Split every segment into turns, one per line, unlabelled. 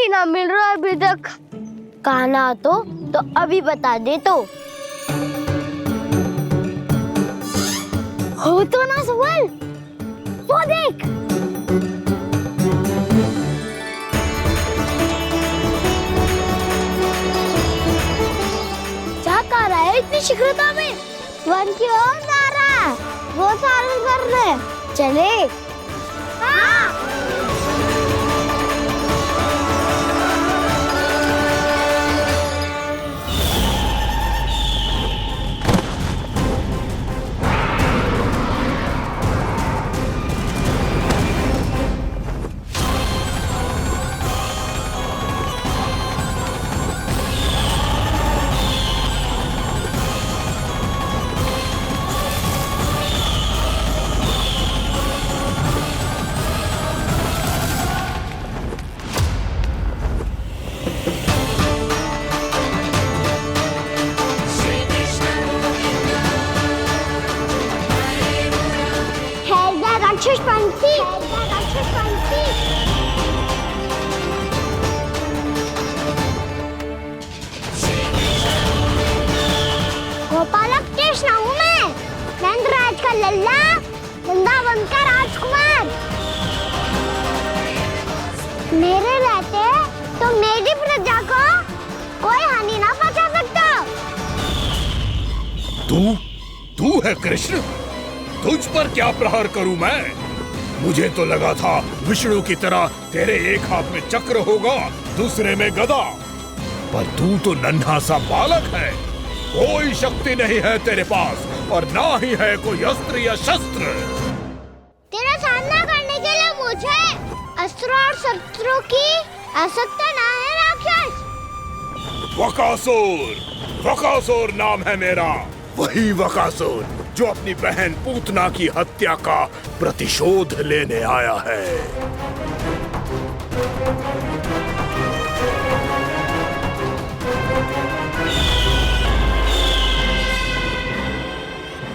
ही ना मिल रहा है अभी तक। कहना तो अभी बता दे तो। हो तो ना सुबल, वो देख। क्या कर रहा है इतनी शीघ्रता में? वन की ओर जा रहा है, वो सारे कर रहे। चले। हाँ। गोपालक कृष्ण हूँ मैं, नंदराज का लल्ला, वृंदावन का राजकुमार। मेरे रहते तो मेरी प्रजा को कोई हानि ना पहुंचा सकता।
तू है कृष्ण? तुझ पर क्या प्रहार करूं मैं? मुझे तो लगा था विष्णु की तरह तेरे एक हाथ में चक्र होगा, दूसरे में गदा, पर तू तो नन्हा सा बालक है। कोई शक्ति नहीं है तेरे पास और ना ही है कोई अस्त्र या शस्त्र।
तेरा सामना करने के लिए मुझे अस्त्र और शस्त्रों की आवश्यकता ना है राक्षस।
वकासुर नाम है मेरा, वही वकासुर जो अपनी बहन पूतना की हत्या का प्रतिशोध लेने आया है।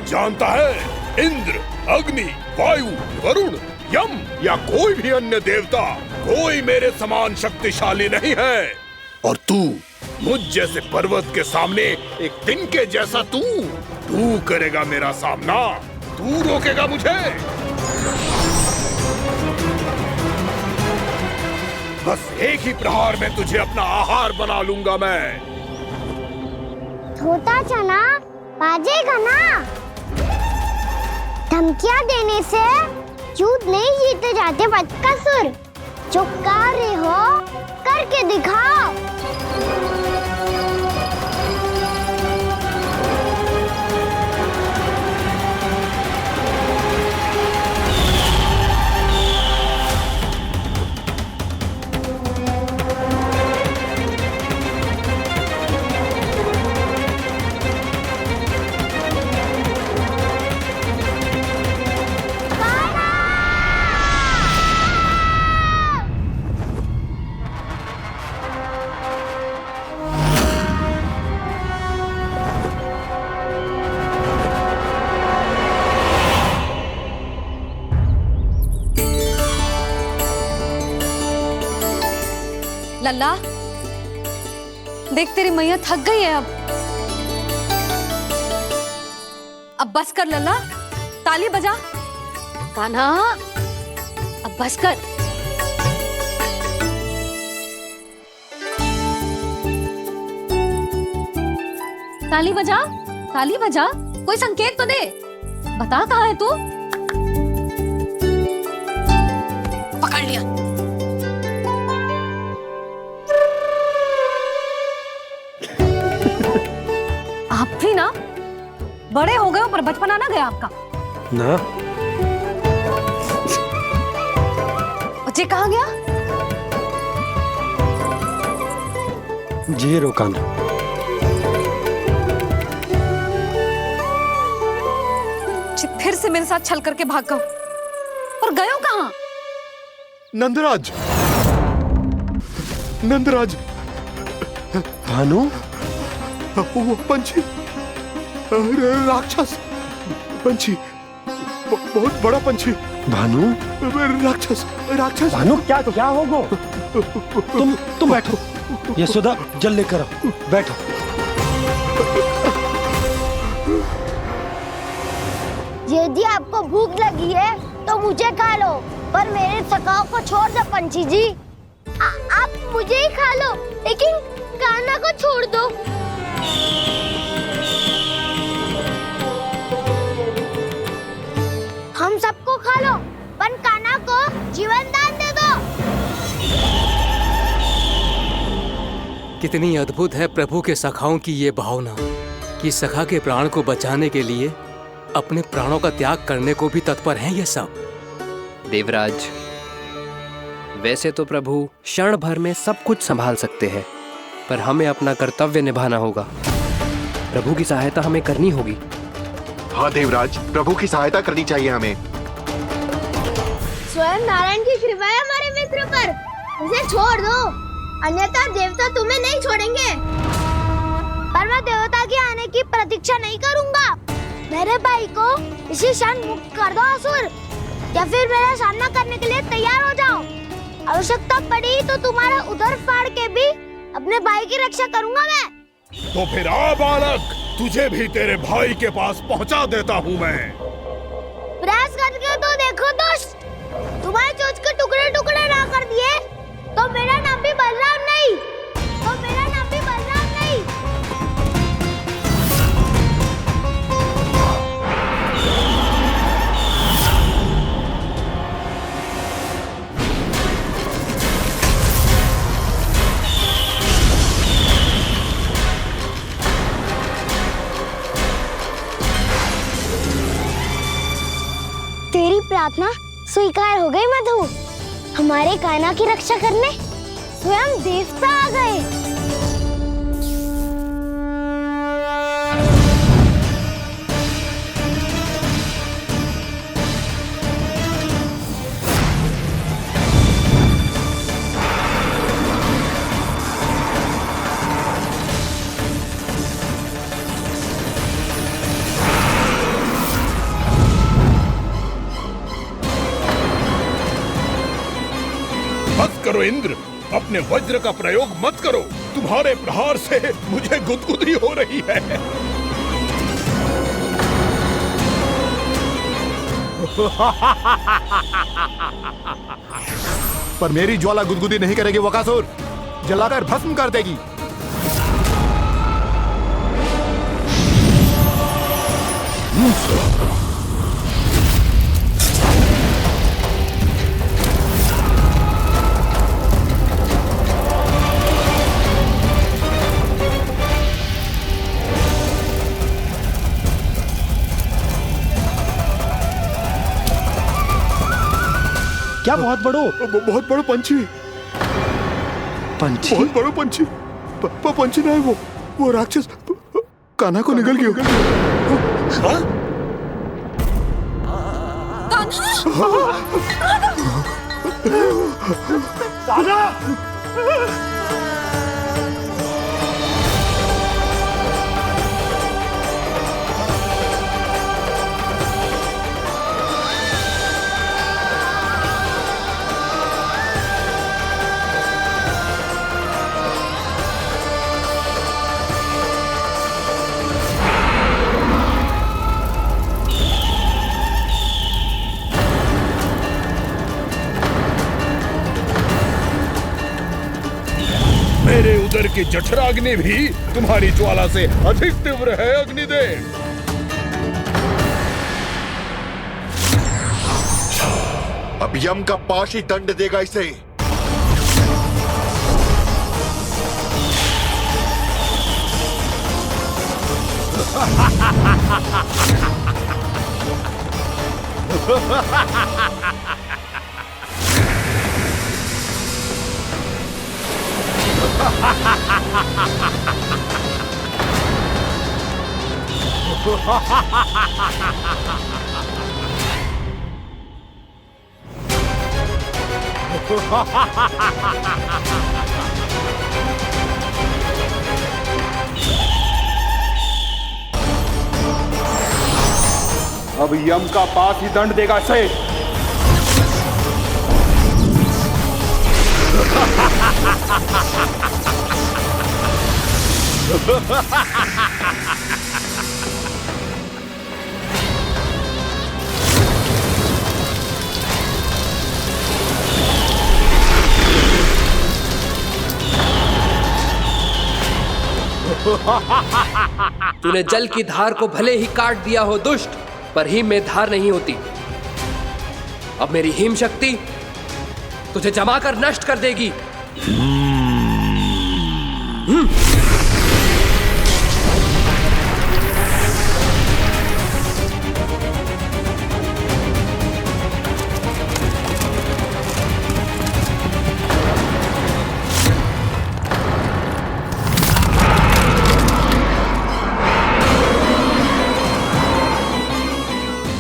जानता है, इंद्र, अग्नि, वायु, वरुण, यम या कोई भी अन्य देवता, कोई मेरे समान शक्तिशाली नहीं है। और तू मुझ जैसे पर्वत के सामने एक तिनके जैसा तू करेगा मेरा सामना? तू रोकेगा मुझे? बस एक ही प्रहार में तुझे अपना आहार बना लूंगा मैं।
छोटा चना बाजेगा ना। धमकियां देने से युद्ध नहीं जीते जाते बदकसूर। जो कार्य हो करके दिखाओ।
लल्ला, देख तेरी मैया थक गई है अब बस कर लल्ला, ताली बजा। कान्हा, अब बस कर। ताली बजा, ताली बजा, कोई संकेत तो दे। बता कहाँ है तू? पकड़ लिया। आप भी ना बड़े हो गए हो, पर बचपना ना गया आपका
ना।
बच्चे कहाँ गया?
जी रोकान।
फिर से मेरे साथ छल करके भाग गए, और गए हो कहाँ?
नंदराज, नंदराज।
भानु,
वो पंछी, राक्षस पंछी, बहुत बड़ा पंछी,
भानु,
राक्षस राक्षस।
भानु क्या होगा? तुम बैठो। यशोदा जल लेकर आओ, बैठो।
यदि आपको भूख लगी है तो मुझे खा लो, पर मेरे सखाओं को छोड़ दो पंछी जी। आप मुझे ही खा लो, लेकिन कान्हा को छोड़ दो। हम सबको खा लो, पर कान्हा को जीवन दान दे दो।
कितनी अद्भुत है प्रभु के सखाओं की ये भावना कि सखा के प्राण को बचाने के लिए अपने प्राणों का त्याग करने को भी तत्पर हैं ये सब।
देवराज, वैसे तो प्रभु क्षण भर में सब कुछ संभाल सकते हैं, पर हमें अपना कर्तव्य निभाना होगा। प्रभु की सहायता हमें करनी होगी।
हाँ देवराज, प्रभु की सहायता करनी चाहिए हमें।
स्वयं नारायण की कृपा है हमारे मित्र पर, उसे छोड़ दो, अन्यथा देवता तुम्हें नहीं छोड़ेंगे। पर मैं देवता के आने की प्रतीक्षा नहीं करूंगा। मेरे भाई को इसी क्षण मुक्त कर दो असुर, या फिर मेरा सामना करने के लिए तैयार हो जाओ। आवश्यकता पड़ी तो तुम्हारा उधर फाड़ के भी अपने भाई की रक्षा करूंगा मैं।
तो फिर आ बालक, तुझे भी तेरे भाई के पास पहुंचा देता हूँ मैं।
प्रयास करके तो देखो दोस्त, तुम्हारे चोंच के टुकड़े टुकड़े ना कर दिए तो मेरा नाम भी बलराम नहीं, तो मेरा नाम भी बलराम नहीं। तेरी प्रार्थना स्वीकार हो गई मधु। हमारे कान्हा की रक्षा करने स्वयं देवता आ गए।
बस करो इंद्र, अपने वज्र का प्रयोग मत करो। तुम्हारे प्रहार से मुझे गुदगुदी हो रही है।
पर मेरी ज्वाला गुदगुदी नहीं करेगी वकासुर, जलाकर भस्म कर देगी।
क्या बहुत बड़ो?
बहुत बड़ा पंछी।
पंछी?
बहुत बड़ा पंछी। पंछी नहीं, वो राक्षस कान्हा को निगल गया।
मेरे उदर की जठराग्नि भी तुम्हारी ज्वाला से अधिक तीव्र है अग्निदेव।
अब यम का पाश ही दंड देगा इसे। अब यम का पास ही दंड देगा इसे।
तूने जल की धार को भले ही काट दिया हो दुष्ट, पर हिम में धार नहीं होती। अब मेरी हिम शक्ति तुझे जमाकर नष्ट कर देगी।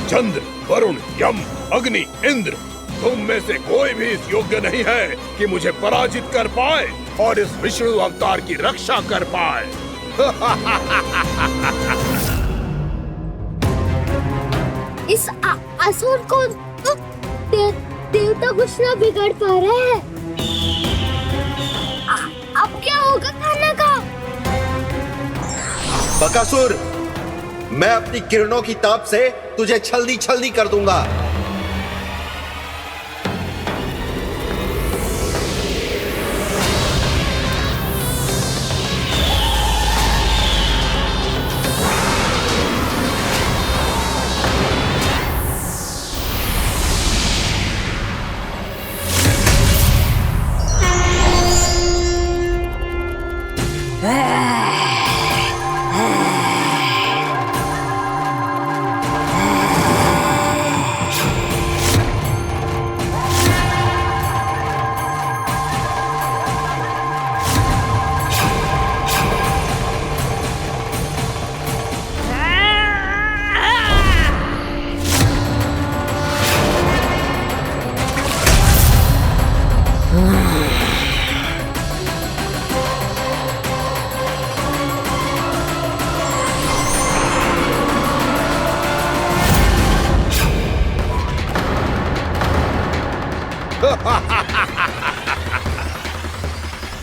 चंद्र, वरुण, यम, अग्नि, इंद्र, तुम में से कोई भी इस योग्य नहीं है कि मुझे पराजित कर पाए और इस विष्णु अवतार की रक्षा कर पाए।
इस असुर को देवता कुछ ना बिगाड़ पा रहे हैं। अब क्या होगा खाना का?
बकासुर, मैं अपनी किरणों की ताप से तुझे छल्दी छल्दी कर दूंगा।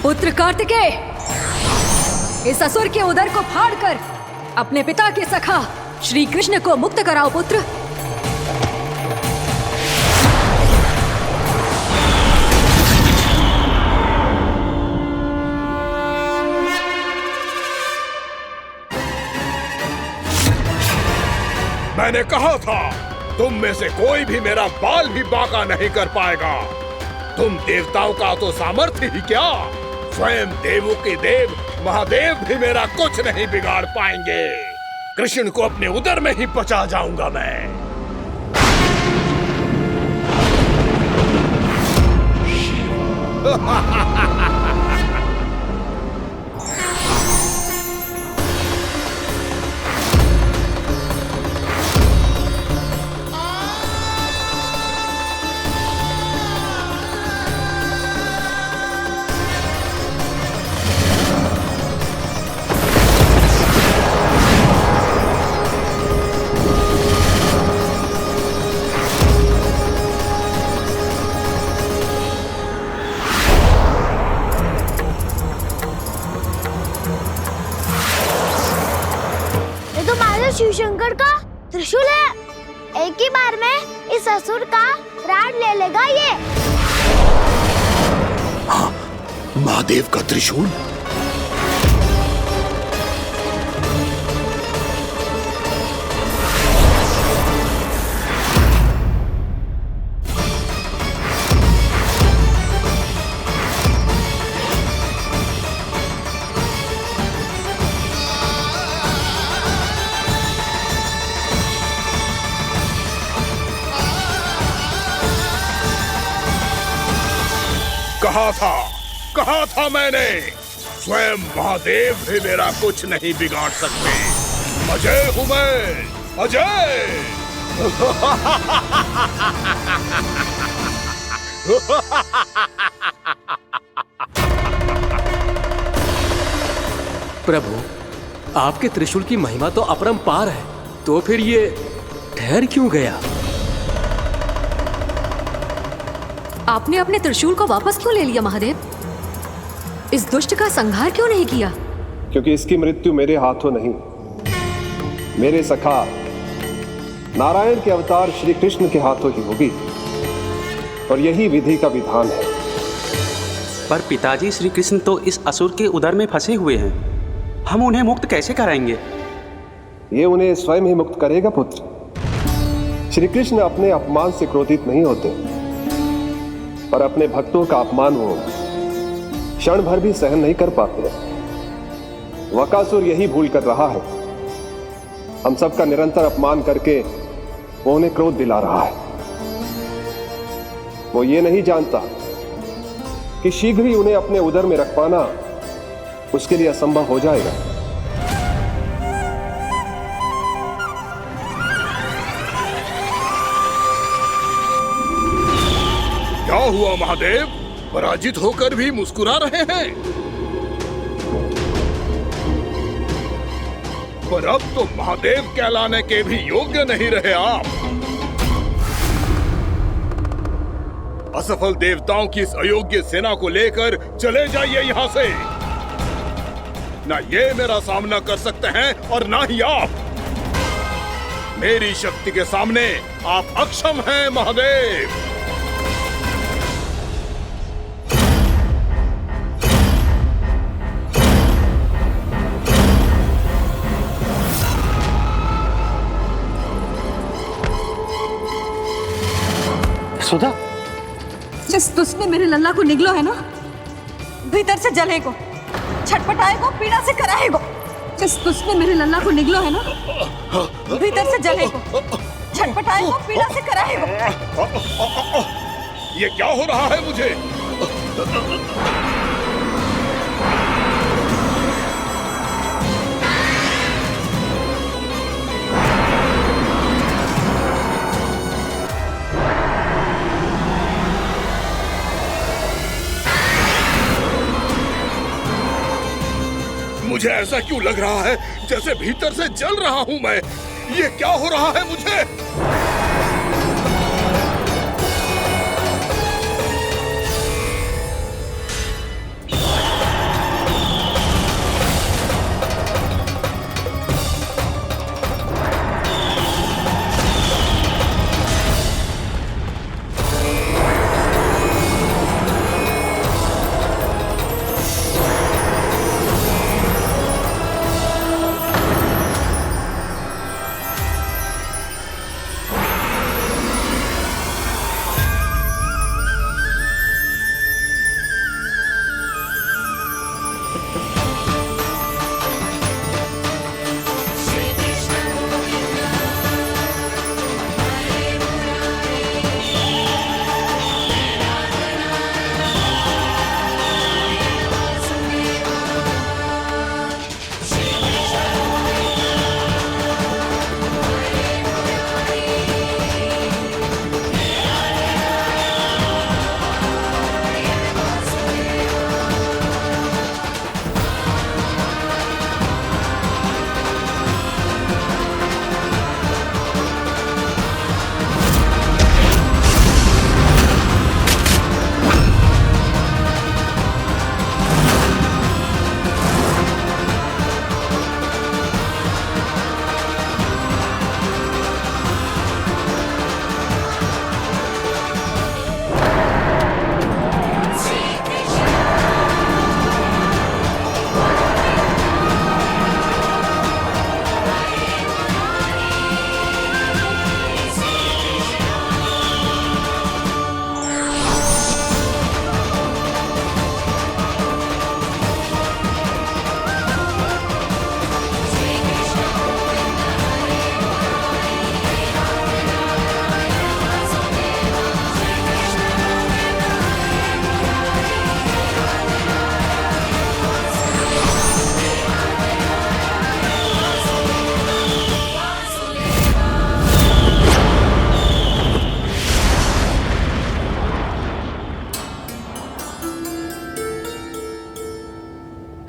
पुत्र कार्तिकेय, इस असुर के उदर को फाड़कर अपने पिता के सखा श्री कृष्ण को मुक्त कराओ पुत्र।
मैंने कहा था, तुम में से कोई भी मेरा बाल भी बांका नहीं कर पाएगा। तुम देवताओं का तो सामर्थ्य ही क्या, स्वयं देवों के देव महादेव भी मेरा कुछ नहीं बिगाड़ पाएंगे। कृष्ण को अपने उदर में ही पचा जाऊंगा मैं।
शिव शंकर का त्रिशूल है। एक ही बार में इस असुर का प्राण ले लेगा ये।
हाँ, महादेव का त्रिशूल।
कहा था मैंने, स्वयं महादेव भी मेरा कुछ नहीं बिगाड़ सकते। अजय हूं मैं, अजय।
प्रभु, आपके त्रिशूल की महिमा तो अपरंपार है, तो फिर ये ठहर क्यों गया?
आपने अपने त्रिशूल को वापस क्यों ले लिया महादेव? इस दुष्ट का संहार क्यों नहीं किया?
क्योंकि इसकी मृत्यु मेरे हाथों नहीं, मेरे सखा नारायण के अवतार श्री कृष्ण के हाथों ही होगी, और यही विधि का विधान है।
पर पिताजी, श्री कृष्ण तो इस असुर के उदर में फंसे हुए हैं, हम उन्हें मुक्त कैसे कराएंगे?
ये उन्हें स्वयं ही मुक्त करेगा पुत्र। श्री कृष्ण अपने अपमान से क्रोधित नहीं होते, पर अपने भक्तों का अपमान वो क्षण भर भी सहन नहीं कर पाते। वकासुर यही भूल कर रहा है, हम सबका निरंतर अपमान करके वो उन्हें क्रोध दिला रहा है। वो ये नहीं जानता कि शीघ्र ही उन्हें अपने उदर में रख पाना उसके लिए असंभव हो जाएगा।
क्या हुआ महादेव, पराजित होकर भी मुस्कुरा रहे हैं? पर अब तो महादेव कहलाने के भी योग्य नहीं रहे आप। असफल देवताओं की इस अयोग्य सेना को लेकर चले जाइए यहाँ से। ना ये मेरा सामना कर सकते हैं और ना ही आप। मेरी शक्ति के सामने आप अक्षम हैं महादेव।
सुधा,
जिस तुझने मेरे लल्ला को निगलो है ना, भीतर से जलेगो, छटपटाएगो, पीड़ा से कराएगो। जिस तुझने मेरे लल्ला को निगलो है ना, भीतर से जलेगो, छटपटाएगो, पीड़ा से कराएगो।
ये क्या हो रहा है मुझे? मुझे ऐसा क्यों लग रहा है जैसे भीतर से जल रहा हूं मैं? ये क्या हो रहा है मुझे?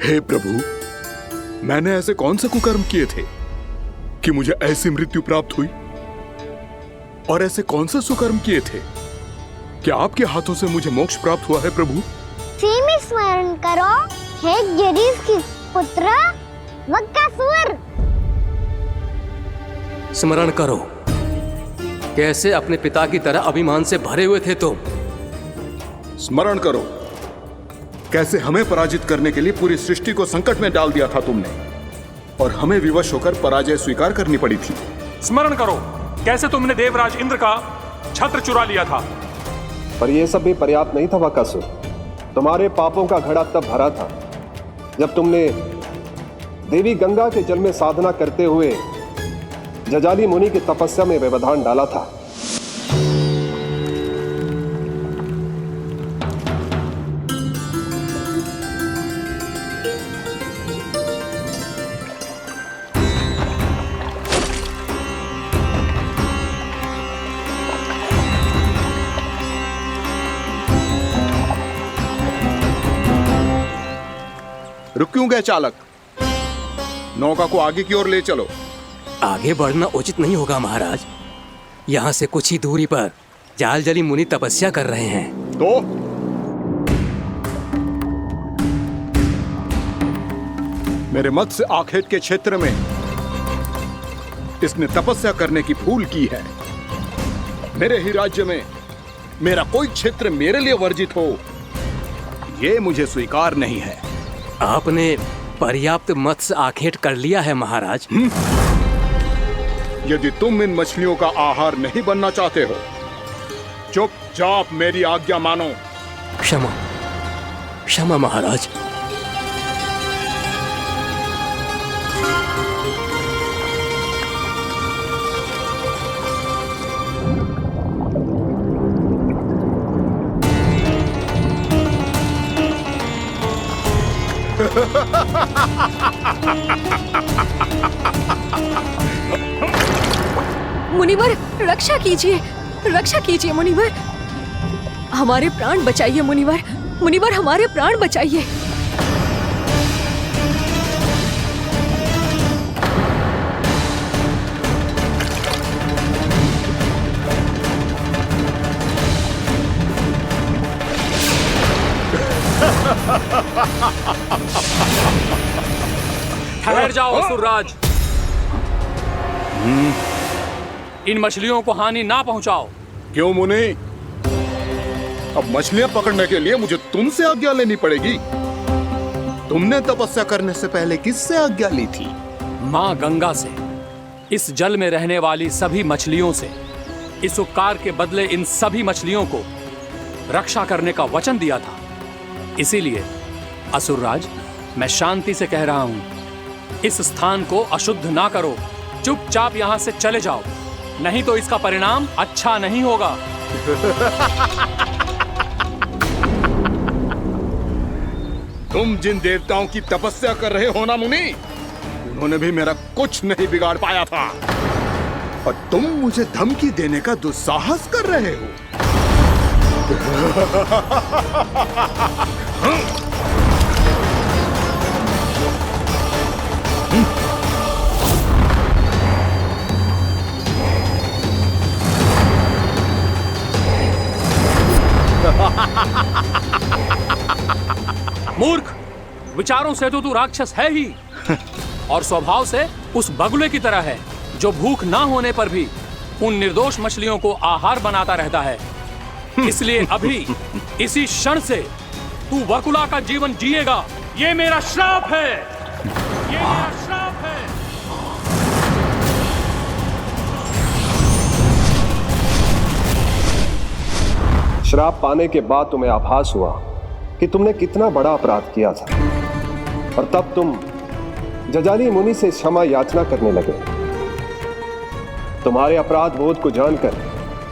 हे प्रभु, मैंने ऐसे कौन से कुकर्म किए थे कि मुझे ऐसी मृत्यु प्राप्त हुई? और ऐसे कौन से सुकर्म किए थे कि आपके हाथों से मुझे मोक्ष प्राप्त हुआ है प्रभु?
स्मरण करो, हे गिरीश की पुत्र वक्कासुर।
स्मरण करो, कैसे अपने पिता की तरह अभिमान से भरे हुए थे तुम।
स्मरण करो, कैसे हमें पराजित करने के लिए पूरी सृष्टि को संकट में डाल दिया था तुमने, और हमें विवश होकर पराजय स्वीकार करनी पड़ी थी।
स्मरण करो, कैसे तुमने देवराज इंद्र का छत्र चुरा लिया था।
पर यह सब भी पर्याप्त नहीं था वक्कासुर। तुम्हारे पापों का घड़ा तब भरा था जब तुमने देवी गंगा के जल में साधना करते हुए जजाली मुनि की तपस्या में व्यवधान डाला था।
रुक क्यों गए चालक? नौका को आगे की ओर ले चलो।
आगे बढ़ना उचित नहीं होगा महाराज। यहाँ से कुछ ही दूरी पर जालजली मुनि तपस्या कर रहे हैं।
तो मेरे मत्स्य आखेट के क्षेत्र में इसने तपस्या करने की भूल की है। मेरे ही राज्य में मेरा कोई क्षेत्र मेरे लिए वर्जित हो, यह मुझे स्वीकार नहीं है।
आपने पर्याप्त मत्स्य आखेट कर लिया है महाराज।
यदि तुम इन मछलियों का आहार नहीं बनना चाहते हो, चुपचाप मेरी आज्ञा मानो।
क्षमा, क्षमा महाराज।
मुनिवर, रक्षा कीजिए, रक्षा कीजिए मुनिवर। हमारे प्राण बचाइए मुनिवर, मुनिवर हमारे प्राण बचाइए।
ठहर जाओ असुरराज, इन मछलियों को हानि ना पहुंचाओ।
क्यों मुनि? अब मछलियां पकड़ने के लिए मुझे तुमसे आज्ञा लेनी पड़ेगी। तुमने तपस्या करने से पहले किससे आज्ञा ली थी?
माँ गंगा से, इस जल में रहने वाली सभी मछलियों से। इस उपकार के बदले इन सभी मछलियों को रक्षा करने का वचन दिया था। इसीलिए असुरराज, मैं शांति से कह रहा हूं, इस स्थान को अशुद्ध ना करो। चुपचाप यहां से चले जाओ, नहीं तो इसका परिणाम अच्छा नहीं होगा।
तुम जिन देवताओं की तपस्या कर रहे हो ना मुनि, उन्होंने भी मेरा कुछ नहीं बिगाड़ पाया था, और तुम मुझे धमकी देने का दुस्साहस कर रहे हो।
मूर्ख, विचारों से तो तू राक्षस है ही, और स्वभाव से उस बगुले की तरह है जो भूख ना होने पर भी उन निर्दोष मछलियों को आहार बनाता रहता है। इसलिए अभी इसी क्षण से तू बगुला का जीवन जिएगा। ये मेरा श्राप है, ये मेरा श्राप है।
श्राप पाने के बाद तुम्हें आभास हुआ कि तुमने कितना बड़ा अपराध किया था, और तब तुम जजाली मुनि से क्षमा याचना करने लगे। तुम्हारे अपराध बोध को जानकर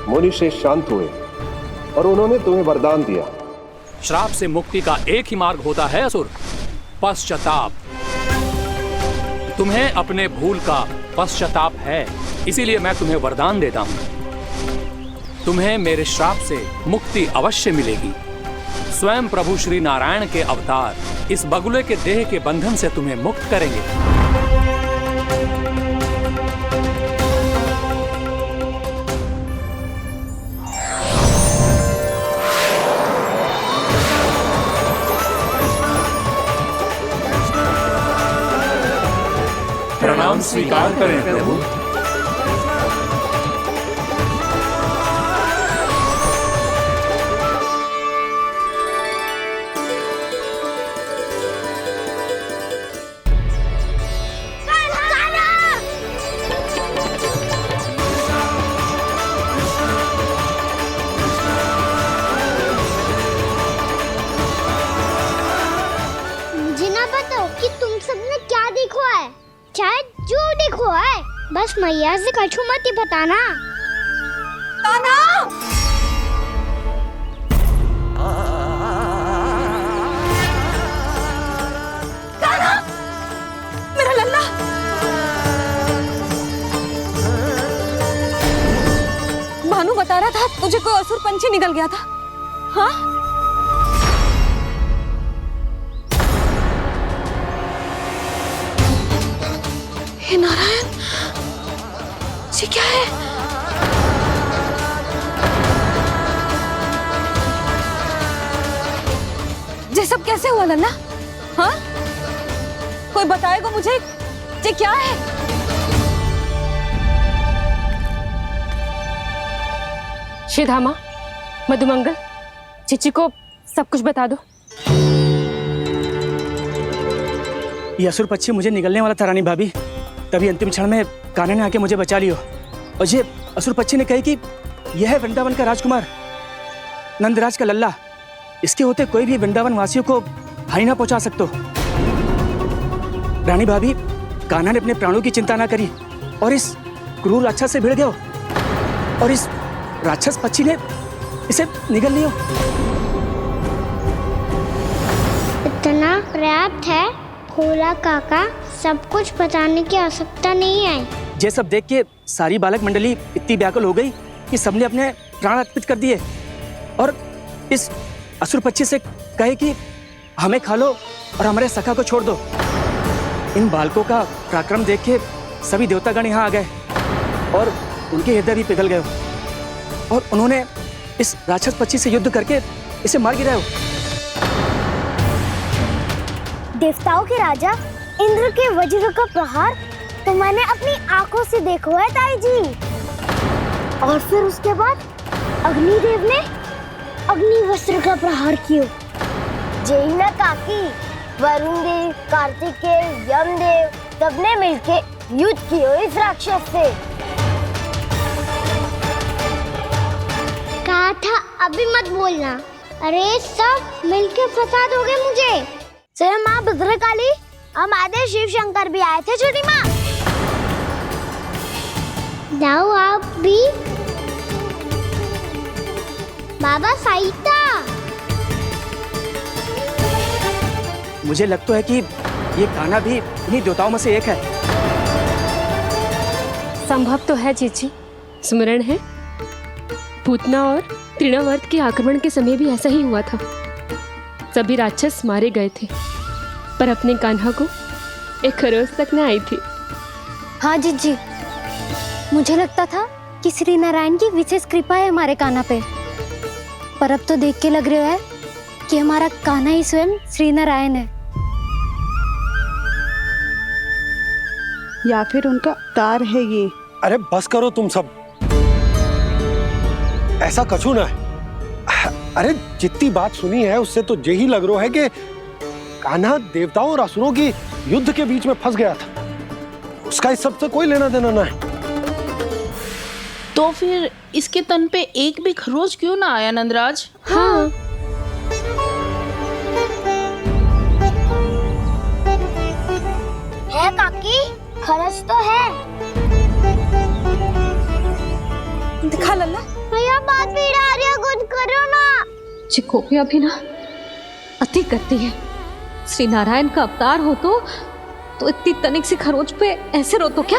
मुनि श्रेष्ठ शांत हुए और उन्होंने तुम्हें वरदान दिया।
श्राप से मुक्ति का एक ही मार्ग होता है असुर, पश्चाताप। तुम्हें अपने भूल का पश्चाताप है, इसीलिए मैं तुम्हें वरदान देता हूं। तुम्हें मेरे श्राप से मुक्ति अवश्य मिलेगी। स्वयं प्रभु श्री नारायण के अवतार इस बगुले के देह के बंधन से तुम्हें मुक्त करेंगे। हम स्वीकार करें प्रभु।
मुझे ना बताओ कि तुम सबने क्या देखा है, शायद जो देखो है, बस मैया से कछु मत ही बताना।
कान्हा! कान्हा! मेरा लल्ला! भानु बता रहा था तुझे कोई असुर पंछी निकल गया था। हाँ? हे नारायण, ये क्या है? ये सब कैसे हुआ लल्ला? हाँ? कोई बताएगा मुझे ये क्या है?
श्रीधामा, मधुमंगल, चिची को सब कुछ बता दो।
ये असुर पक्षी मुझे निगलने वाला था रानी भाभी, तभी अंतिम क्षण में कान्हा ने आके मुझे बचा लियो। और ये असुर पक्षी ने कही कि यह है वृंदावन का राजकुमार, नंदराज का लल्ला। इसके होते कोई भी वृंदावन वासियों को हानि ना पहुंचा सकते। रानी भाभी, कान्हा ने अपने प्राणों की चिंता ना करी और इस क्रूर राक्षस से भिड़ गयो और इस राक्षस पक्षी ने इसे निगल लियो।
इतना पर्याप्त है भोला काका, सब कुछ बताने की आवश्यकता नहीं है।
ये सब देख के सारी बालक मंडली इतनी व्याकुल हो गई कि सबने अपने प्राण अर्पित कर दिए और इस असुर पक्षी से कहे कि हमें खा लो और हमारे सखा को छोड़ दो। इन बालकों का पराक्रम देख के सभी देवतागण यहाँ आ गए और उनके हृदय भी पिघल गए और उन्होंने इस राक्षस पक्षी से युद्ध करके इसे मार गिराया।
देवताओं के राजा इंद्र के वज्र का प्रहार तो मैंने अपनी आंखों से देखा है ताई जी। और फिर उसके बाद अग्निदेव ने अग्निवस्त्र का प्रहार किया। जय ना काकी, वरुण देव, कार्तिकेय, यमदेव सबने मिलके युद्ध किया इस राक्षस से। कहा था अभी मत बोलना। अरे सब मिलके फंसा दोगे मुझे। स्वयं माँ भद्रकाली, हमारे शिव शंकर भी आए थे छोटी माँ। जाओ आप भी। बाबा साईता,
मुझे लगता है कि ये कान्हा भी इन्हीं देवताओं में से एक है।
संभव तो है चीची, स्मरण है पूतना और तृणावर्त के आक्रमण के समय भी ऐसा ही हुआ था। सभी राक्षस मारे गए थे पर अपने कान्हा को एक खरोच तक न आई थी।
हाँ जीजी, मुझे लगता था कि श्री नारायण की विशेष कृपा है हमारे कान्हा पे, पर अब तो देख के लग रहा है कि हमारा कान्हा ही स्वयं श्री नारायण है।
या फिर उनका अवतार है ये।
अरे बस करो तुम सब, ऐसा कछु ना है। अरे जितनी बात सुनी है उससे तो यही लग रहा है कि कान्हा देवताओं और असुरों की युद्ध के बीच में फंस गया था। उसका इस सब से कोई लेना देना ना है।
तो फिर इसके तन पे एक भी खरोच क्यों ना आया नंदराज?
हाँ,
है काकी, खरच तो है।
दिखा लल्ला।
भैया बात पीड़ा आ रही है, कुछ करो ना।
चिकोपिया भी ना अति करती है।
श्री नारायण का अवतार हो तो इतनी तनिक सी खरोच पे ऐसे रो तो क्या?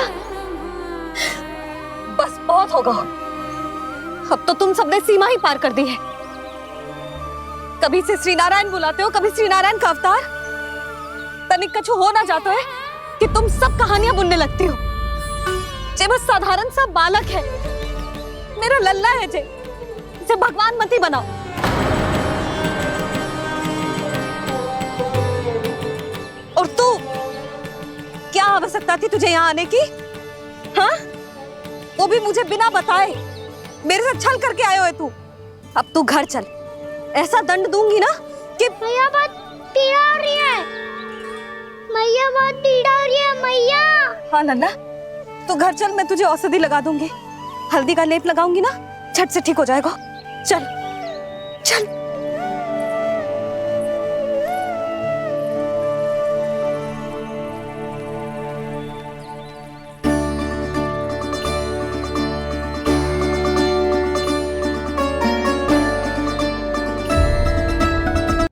बस बहुत होगा। अब तो तुम सबने सीमा ही पार कर दी है। कभी से श्री नारायण बुलाते हो, कभी श्री नारायण का अवतार। तनिक कछु हो ना जाता है कि तुम सब कहानियां बुनने लगती हो। जे बस साधारण सा बालक है, मेरा लल्ला है जे, इसे भगवान मत ही बनाओ। और तू क्या आवश्यकता थी तुझे यहाँ आने की? हाँ, वो भी मुझे बिना बताए। मेरे साथ छल करके आयो है तू। अब तू घर चल, ऐसा दंड दूंगी ना कि
मैया बहुत पीड़ा हो रही है। मैया बहुत पीड़ा हो रही है मैया।
हाँ नन्ना, तू घर चल, मैं तुझे औषधि लगा दूंगी। हल्दी का लेप लगाऊंगी ना, झट से ठीक हो जाएगा। चल चल।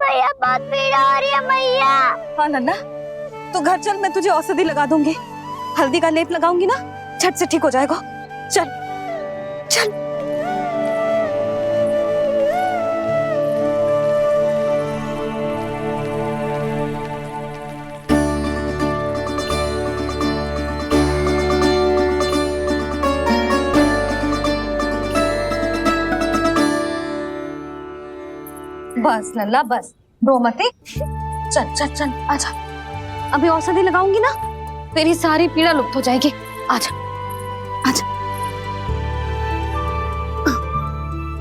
मैया बहुत पीड़ा हो रही है मैया।
हाँ नन्ना, तू घर चल, मैं तुझे औषधि लगा दूंगी। हल्दी का लेप लगाऊंगी ना, झट से ठीक हो जाएगा। चल चल। बस लल्ला बस, रो मत। चल चल चल, आजा। अभी औषधि लगाऊंगी ना, तेरी सारी पीड़ा लुप्त हो जाएगी। आजा आजा,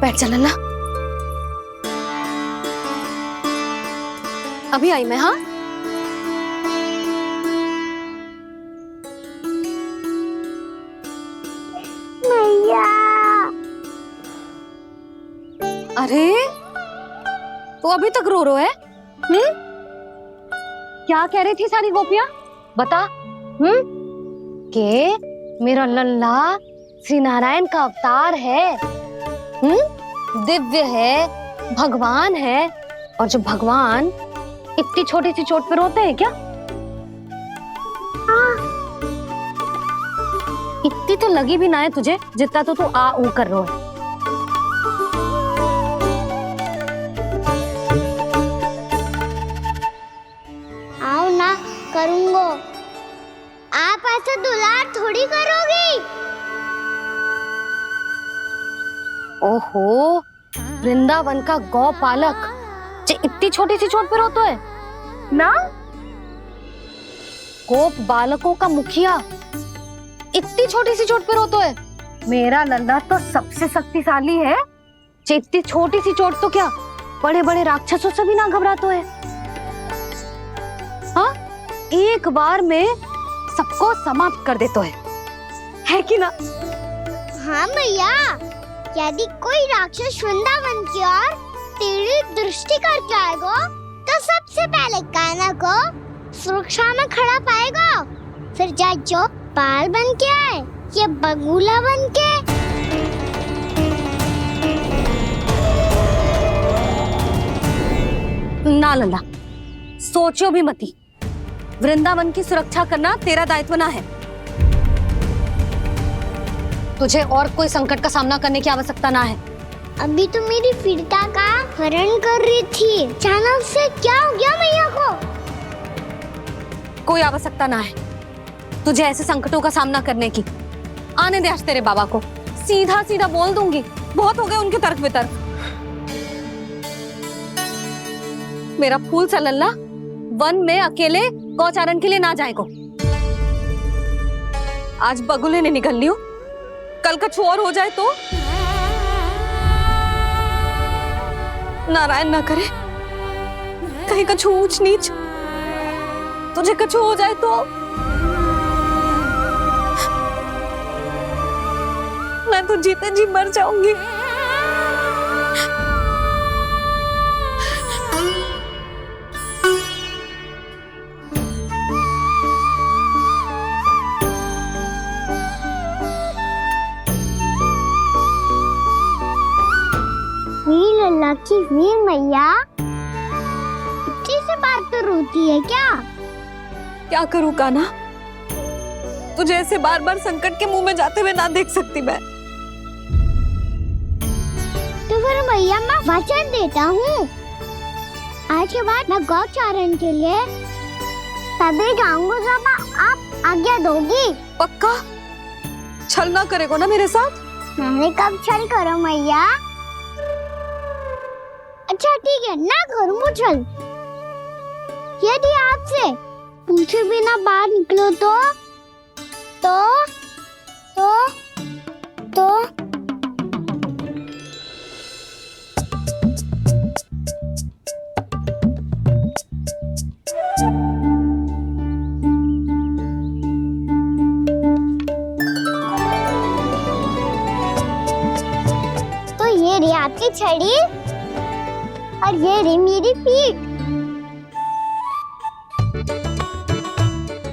बैठ जा लल्ला। अभी आई मैं। हाँ,
मैया।
अरे तो अभी तक रो रो है? क्या कह रही थी सारी गोपियां? बता। के मेरा लल्ला श्री नारायण का अवतार है, दिव्य है, भगवान है। और जो भगवान इतनी छोटी सी चोट पे रोते हैं क्या? इतनी तो लगी भी ना है तुझे, जितना तो तू आ ऊ कर रो है।
आओ ना करूंगो। आप ऐसा दुलार थोड़ी करोगी।
ओहो, वृंदावन का गौपालक जो इतनी छोटी सी चोट पे रोता है ना? गोप बालकों का मुखिया इतनी छोटी सी चोट पे रोता है? मेरा लल्ला तो सबसे शक्तिशाली है। इतनी छोटी सी चोट तो क्या, बड़े बड़े राक्षसों से भी ना घबराता है। हाँ, एक बार में सबको समाप्त कर देता है कि ना?
हाँ मैया, यदि कोई राक्षस वृंदावन की ओर तेरी दृष्टि करके आएगा तो सबसे पहले कान्हा को सुरक्षा में खड़ा पाएगा। फिर चाहे जो बाल बन के आए या बगुला बन के।
ना लल्ला, सोचो भी मती। वृंदावन की सुरक्षा करना तेरा दायित्व ना है। तुझे और कोई संकट का सामना करने की आवश्यकता ना है।
अभी तो मेरी पीड़िता का हरण कर रही थी, अचानक से क्या हो गया मैया को?
कोई आवश्यकता ना है तुझे ऐसे संकटों का सामना करने की। आने दे आज तेरे बाबा को, सीधा सीधा बोल दूंगी। बहुत हो गए उनके तर्क वितर्क। मेरा फूल सा लल्ला वन में अकेले गौचारण के लिए ना जाए को। आज बगुले ने निकल लियो, कल कछु और हो जाए तो? नारायण ना करे, कहीं कछु ऊंच नीच तुझे कछु हो जाए तो? मैं तो जीते जी मर जाऊंगी।
वीर लल्ला की वीर मैया इतनी से बात तो रोती है क्या?
क्या करूं कान्हा, तुझे ऐसे बार बार संकट के मुंह में जाते हुए ना देख सकती मैं।
तो फिर मैया मैं वचन देता हूँ, आज के बाद मैं गौचारण के लिए तभी जाऊंगा जब आप आज्ञा दोगी।
पक्का? छल ना करेगा ना मेरे साथ?
मैंने कब छल करो मैया? अच्छा ठीक है, ना करूँ छल। यदि आपसे पूछे बिना बाहर निकलो तो तो ये रही आपकी छड़ी और ये रही मेरी पीठ।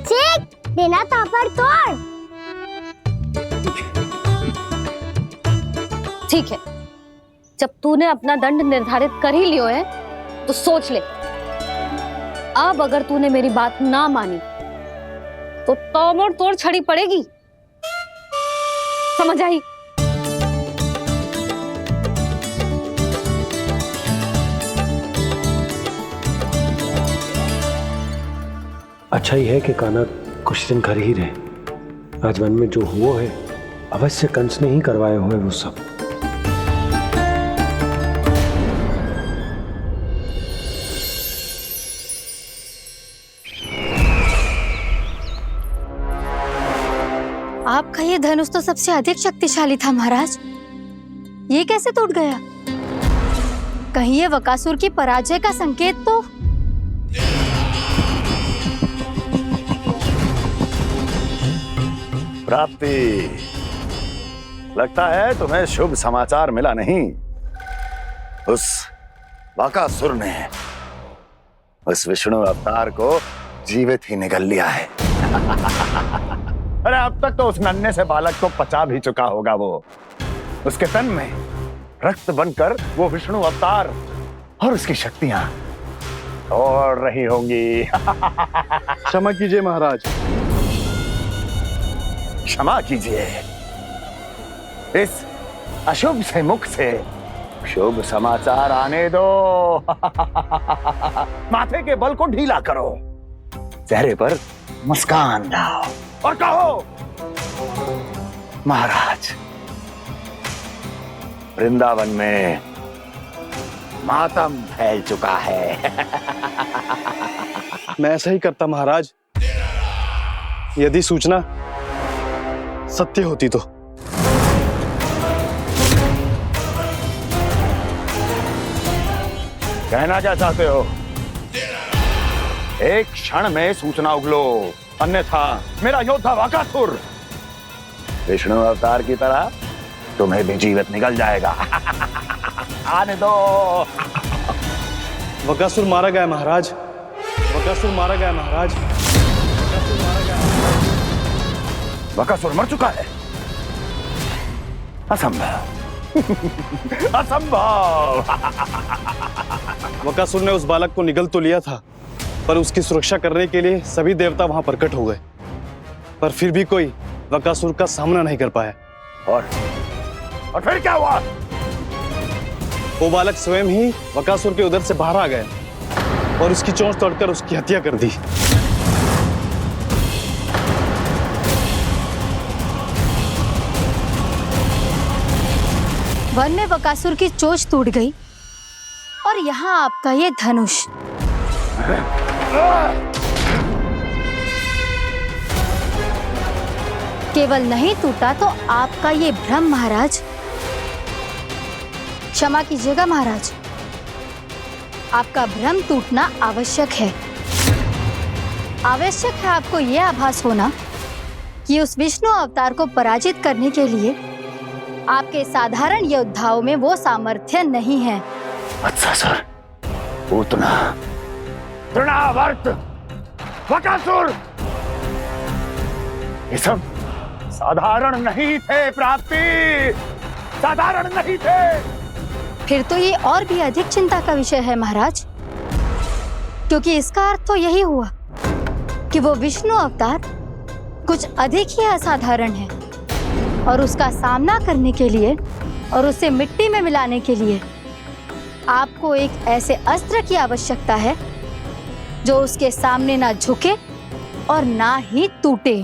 चेक देना ताबड़तोड़।
ठीक है, जब तूने अपना दंड निर्धारित कर ही लियो है तो सोच ले, अब अगर तूने मेरी बात ना मानी तो तोड़ तोड़ छड़ी पड़ेगी, समझ आई?
अच्छा ही है कि कान्हा कुछ दिन घर ही रहे। आज वन में जो हुआ है अवश्य कंस ने ही करवाए हुए वो सब।
आपका ये धनुष तो सबसे अधिक शक्तिशाली था महाराज, ये कैसे टूट गया? कहीं ये बकासुर की पराजय का संकेत तो?
प्राप्ति, लगता है तुम्हें शुभ समाचार मिला नहीं। उस बकासुर ने उस विष्णु अवतार को जीवित ही निगल लिया है। अरे अब तक तो उस नन्हे से बालक को पचा भी चुका होगा वो। उसके तन में रक्त बनकर वो विष्णु अवतार और उसकी शक्तियां दौड़ रही होंगी।
क्षमा कीजिए महाराज।
क्षमा कीजिए, इस अशुभ से मुख से शुभ समाचार आने दो। माथे के बल को ढीला करो, चेहरे पर मुस्कान लाओ और कहो, महाराज, वृंदावन में मातम फैल चुका है।
मैं ऐसा ही करता महाराज, यदि सूचना सत्य होती तो।
कहना क्या चाहते हो? एक क्षण में सूचना उगलो, अन्यथा मेरा योद्धा बकासुर विष्णु अवतार की तरह तुम्हें भी जीवित निकल जाएगा। आने दो।
बकासुर मारा गया महाराज, बकासुर मारा गया महाराज, बकासुर मारा गया।
बकासुर मर चुका है? असंभव। असंभव।
बकासुर ने उस बालक को निगल तो लिया था, पर उसकी सुरक्षा करने के लिए सभी देवता वहां प्रकट हो गए, पर फिर भी कोई बकासुर का सामना नहीं कर पाया।
और फिर क्या हुआ?
वो बालक स्वयं ही बकासुर के उदर से बाहर आ गया और उसकी चोंच तोड़कर उसकी हत्या कर दी।
वन में बकासुर की चोंच टूट गई और यहाँ आपका ये धनुष। केवल नहीं टूटा तो आपका ये भ्रम महाराज। क्षमा कीजिएगा महाराज, आपका भ्रम टूटना आवश्यक है। आवश्यक है आपको यह आभास होना कि उस विष्णु अवतार को पराजित करने के लिए आपके साधारण योद्धाओं में वो सामर्थ्य नहीं है।
अच्छा सर, पूतना, तृणावर्त, बकासुर, ये सब साधारण नहीं थे प्राप्ति, साधारण नहीं थे।
फिर तो ये और भी अधिक चिंता का विषय है महाराज, क्योंकि इसका अर्थ तो यही हुआ कि वो विष्णु अवतार कुछ अधिक ही असाधारण है और उसका सामना करने के लिए और उसे मिट्टी में मिलाने के लिए आपको एक ऐसे अस्त्र की आवश्यकता है जो उसके सामने ना झुके और ना ही टूटे।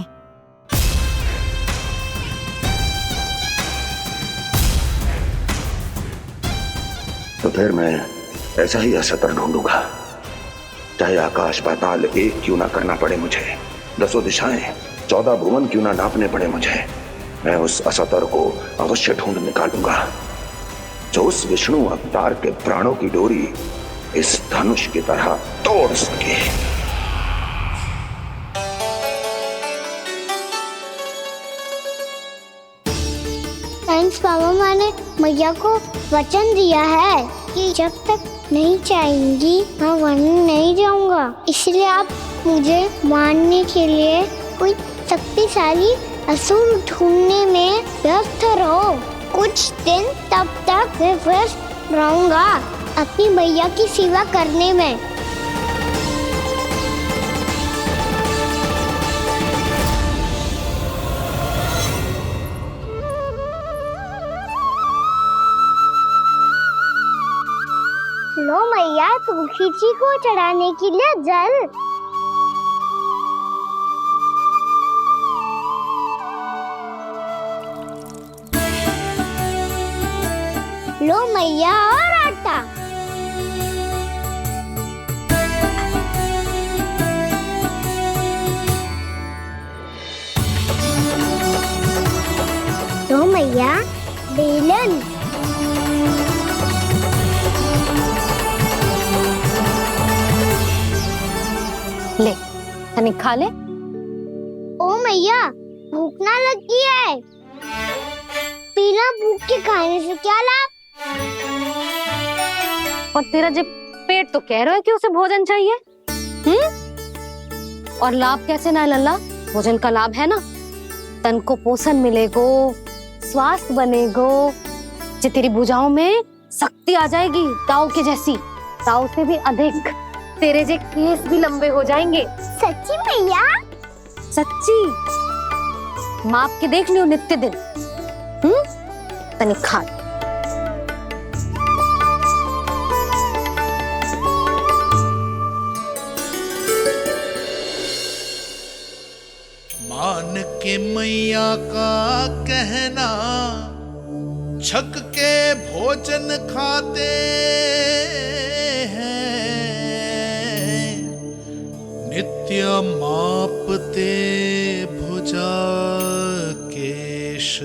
तो फिर मैं ऐसा ही अस्त्र ढूंढूंगा, चाहे आकाश पाताल एक क्यों ना करना पड़े मुझे। 10 दिशाएं 14 भुवन क्यों ना नापने पड़े मुझे, मैं उस असतर को अवश्य ढूंढ निकालूंगा जो उस विष्णु अवतार के प्राणों की डोरी इस धनुष की तरह तोड़ सके।
थैंक्स पापा, मैंने मैया को वचन दिया है कि जब तक नहीं चाहेंगी मैं वन नहीं जाऊंगा। इसलिए आप मुझे मारने के लिए कोई शक्तिशाली असुर ढूंढने में व्यस्त रहो। कुछ दिन तब तक मैं व्यस्त रहूंगा अपनी मैया की सेवा करने में। लो मैया, तुलसी जी को चढ़ाने के लिए जल। लो मैया, और आटा। लो मैया, बेलन।
ले तनिक खा ले।
ओ मैया, भूख ना लगी है। बिना भूख के खाने से क्या लाभ?
और तेरा जब पेट तो कह रहा है कि उसे भोजन चाहिए, और लाभ कैसे ना है लल्ला? भोजन का लाभ है ना, तन को पोषण मिलेगो, स्वास्थ्य बनेगो, जो तेरी भुजाओं में शक्ति आ जाएगी ताऊ के जैसी, ताऊ से भी अधिक। तेरे जे केस भी लंबे हो जाएंगे।
सच्ची मैया?
सच्ची। माप के देख लियो नित्य दिन। तनिक खा।
मान के मैया का कहना, छक के भोजन खाते हैं, नित्य मापते भुजा केश,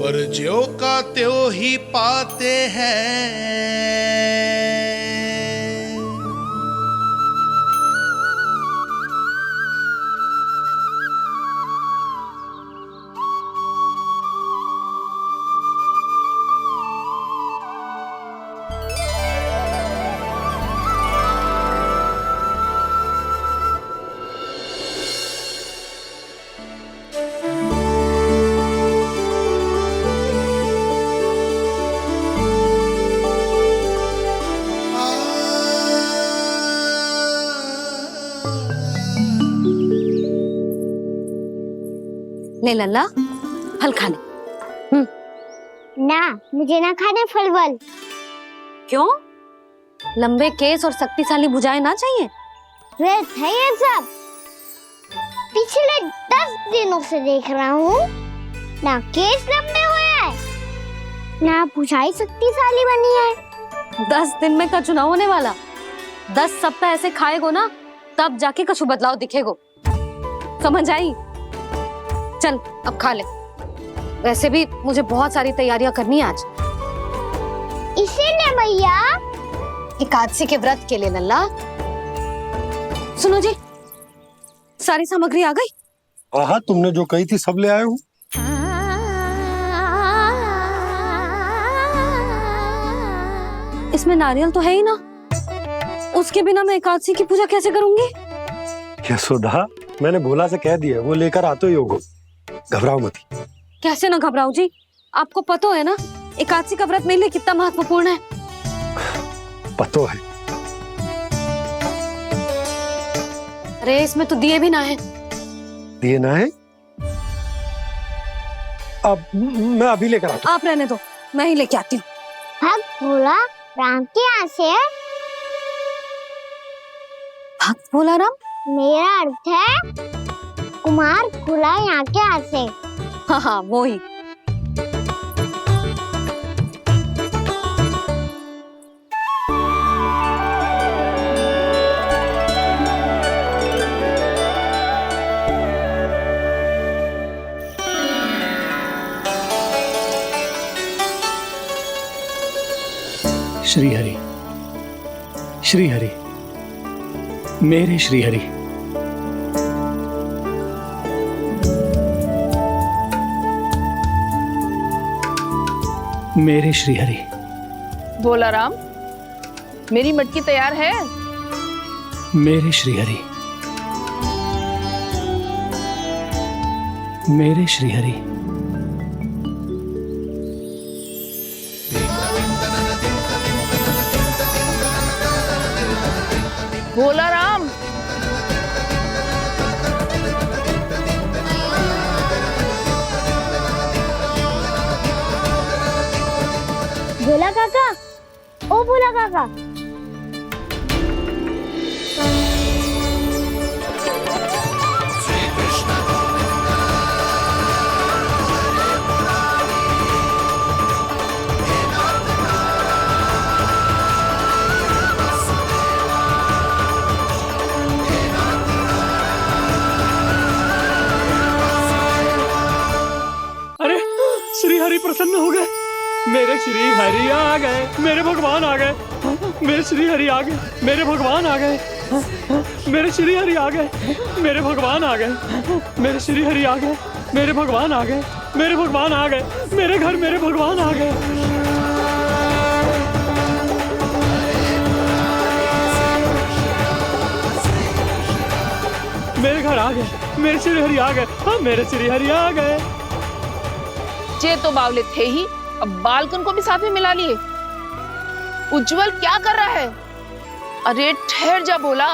पर ज्यों का त्यों ही पाते हैं।
ले लल्ला, फल खा ले।
ना, मुझे ना खाने फल वल।
क्यों? लंबे केस और शक्तिशाली भुजाएं ना चाहिए?
व्यर्थ है ये सब। पिछले 10 दिनों से देख रहा हूँ, ना केस लंबे हुए हैं, ना भुजाएं शक्तिशाली बनी है।
10 दिन में का चुनाव होने वाला। 10 सप्ताह ऐसे खाएगो ना, तब जाके कछु बदलाव दिखेगो। समझ आई? चल अब खा ले। वैसे भी मुझे बहुत सारी तैयारियां करनी है आज।
इसीलिए भैया,
एकादशी के व्रत के लिए लल्ला। सुनो जी, सारी सामग्री आ गई?
हाँ, तुमने जो कही थी सब ले आए हूँ।
इसमें नारियल तो है ही ना, उसके बिना मैं एकादशी की पूजा कैसे करूंगी?
यशोदा, मैंने भोला से कह दिया, वो लेकर आते ही होगा, घबराओ मत।
कैसे ना घबराओ जी, आपको पता है ना एकादशी का व्रत मेरे लिए कितना महत्वपूर्ण है।
पता है।
अरे इसमें तो दिए भी ना है।
दिए ना है? अब मैं अभी लेकर आता हूँ।
आप रहने दो, मैं ही लेके आती हूँ।
भक्त भोला राम के यहाँ से है?
भक्त भोला राम?
मेरा अर्थ है कुमार भोला यहाँ के यहाँ से।
हाँ हाँ, वो ही।
श्री हरि, श्री हरि, मेरे श्री हरि। मेरे श्री हरि।
भोला राम, मेरी मटकी तैयार है।
मेरे श्री हरि, मेरे श्री हरि।
भोला राम,
भोला काका, ओ भोला काका।
अरे श्री हरि प्रसन्न हो गए। मेरे श्री हरि आ गए, मेरे भगवान आ गए। मेरे श्री हरि आ गए, मेरे भगवान आ गए। मेरे श्री हरि आ गए, मेरे भगवान आ गए। मेरे श्री हरि आ गए, मेरे भगवान आ गए। मेरे भगवान आ गए, मेरे घर मेरे भगवान आ गए। मेरे घर आ गए, मेरे श्री हरि आ गए। हाँ, मेरे श्री हरि आ गए।
जे तो बावले थे ही, अब बालकन को भी साथ में मिला लिए। उज्जवल क्या कर रहा है? अरे ठहर जा भोला।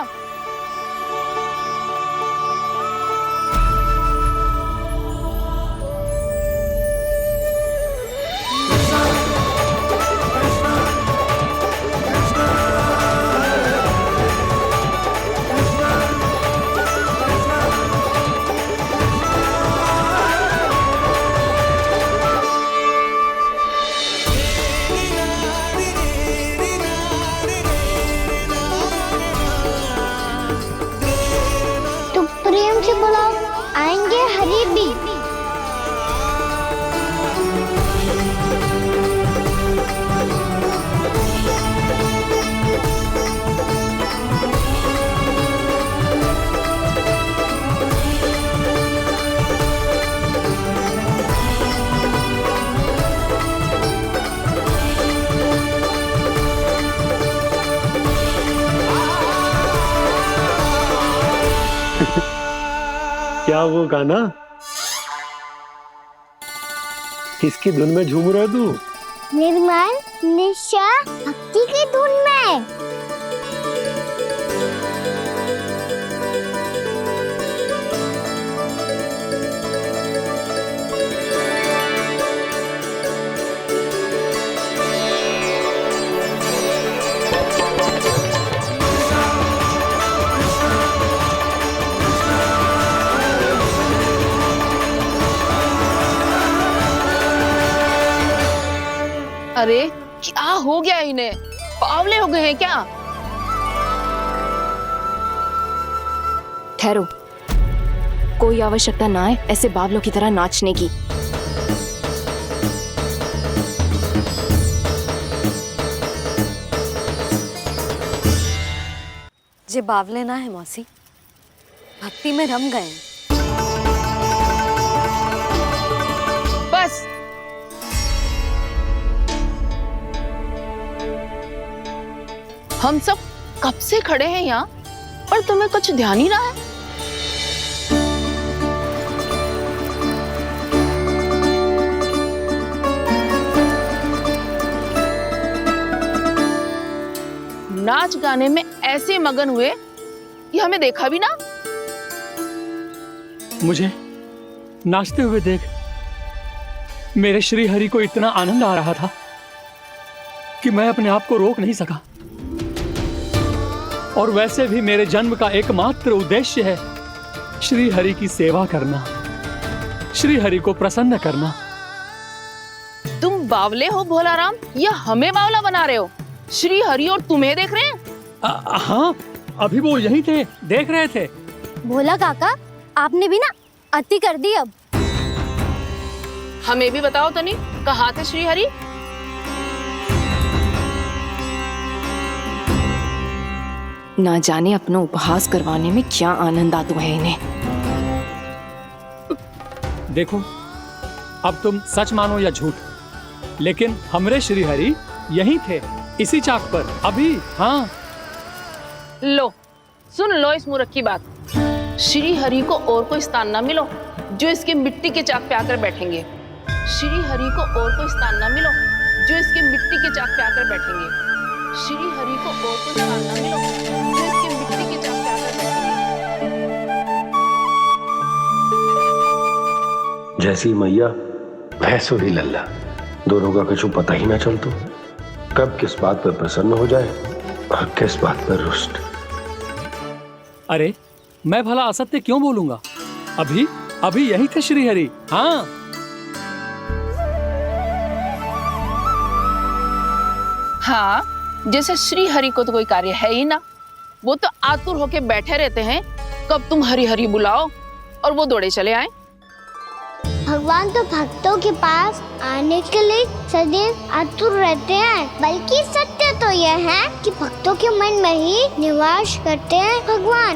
प्रेम से बुलाओ, आएंगे हरि भी।
क्या वो गाना? किसकी धुन में झूम रहा तू?
निर्मल निशा भक्ति की धुन में।
अरे क्या हो गया इन्हें? बावले हो गए हैं क्या?
ठहरो, कोई आवश्यकता ना है ऐसे बावलों की तरह नाचने की।
जे बावले ना है मौसी, भक्ति में रम गए।
बस हम सब कब से खड़े हैं यहाँ, पर तुम्हें कुछ ध्यान ही रहा है। नाच गाने में ऐसे मगन हुए कि हमें देखा भी ना।
मुझे नाचते हुए देख मेरे श्री हरि को इतना आनंद आ रहा था कि मैं अपने आप को रोक नहीं सका। और वैसे भी मेरे जन्म का एकमात्र उद्देश्य है श्री हरि की सेवा करना, श्री हरि को प्रसन्न करना।
तुम बावले हो भोला राम, या हमें बावला बना रहे हो? श्री हरि और तुम्हें देख रहे हैं?
हाँ, अभी वो यहीं थे, देख रहे थे।
भोला काका, आपने भी ना अति कर दी। अब
हमें भी बताओ तनी, कहाँ थे श्री हरि? ना जाने अपना उपहास करवाने में क्या आनंद आता है इन्हें।
देखो, अब तुम सच मानो या झूठ, लेकिन हमरे श्री हरि यहीं थे, इसी चाक पर अभी। हाँ,
लो सुन लो इस मूर्ख की बात। श्री हरि को और कोई स्थान ना मिलो जो इसके मिट्टी के चाक पे आकर बैठेंगे। श्री हरि को और कोई स्थान ना मिलो जो इसके मिट्टी के चाक पे आकर बैठेंगे। श्री हरि को और कोई स्थान ना मिलो जो इसके मिट्टी के चाक पे आकर बैठेंगे।
जैसी मैया भैंसो ही लल्ला, दोनों का कुछ पता ही ना चलतो, कब किस बात पर प्रसन्न हो जाए और किस बात पर रुष्ट।
अरे मैं भला असत्य क्यों बोलूंगा? अभी अभी यही थे श्री हरि। हाँ,
हाँ, जैसे श्री हरि को तो कोई कार्य है ही ना, वो तो आतुर होके बैठे रहते हैं कब तुम हरि हरि बुलाओ और वो दौड़े चले आए।
भगवान तो भक्तों के पास आने के लिए सदैव आतुर रहते हैं, बल्कि सत्य तो यह है कि भक्तों के मन में ही निवास करते हैं भगवान।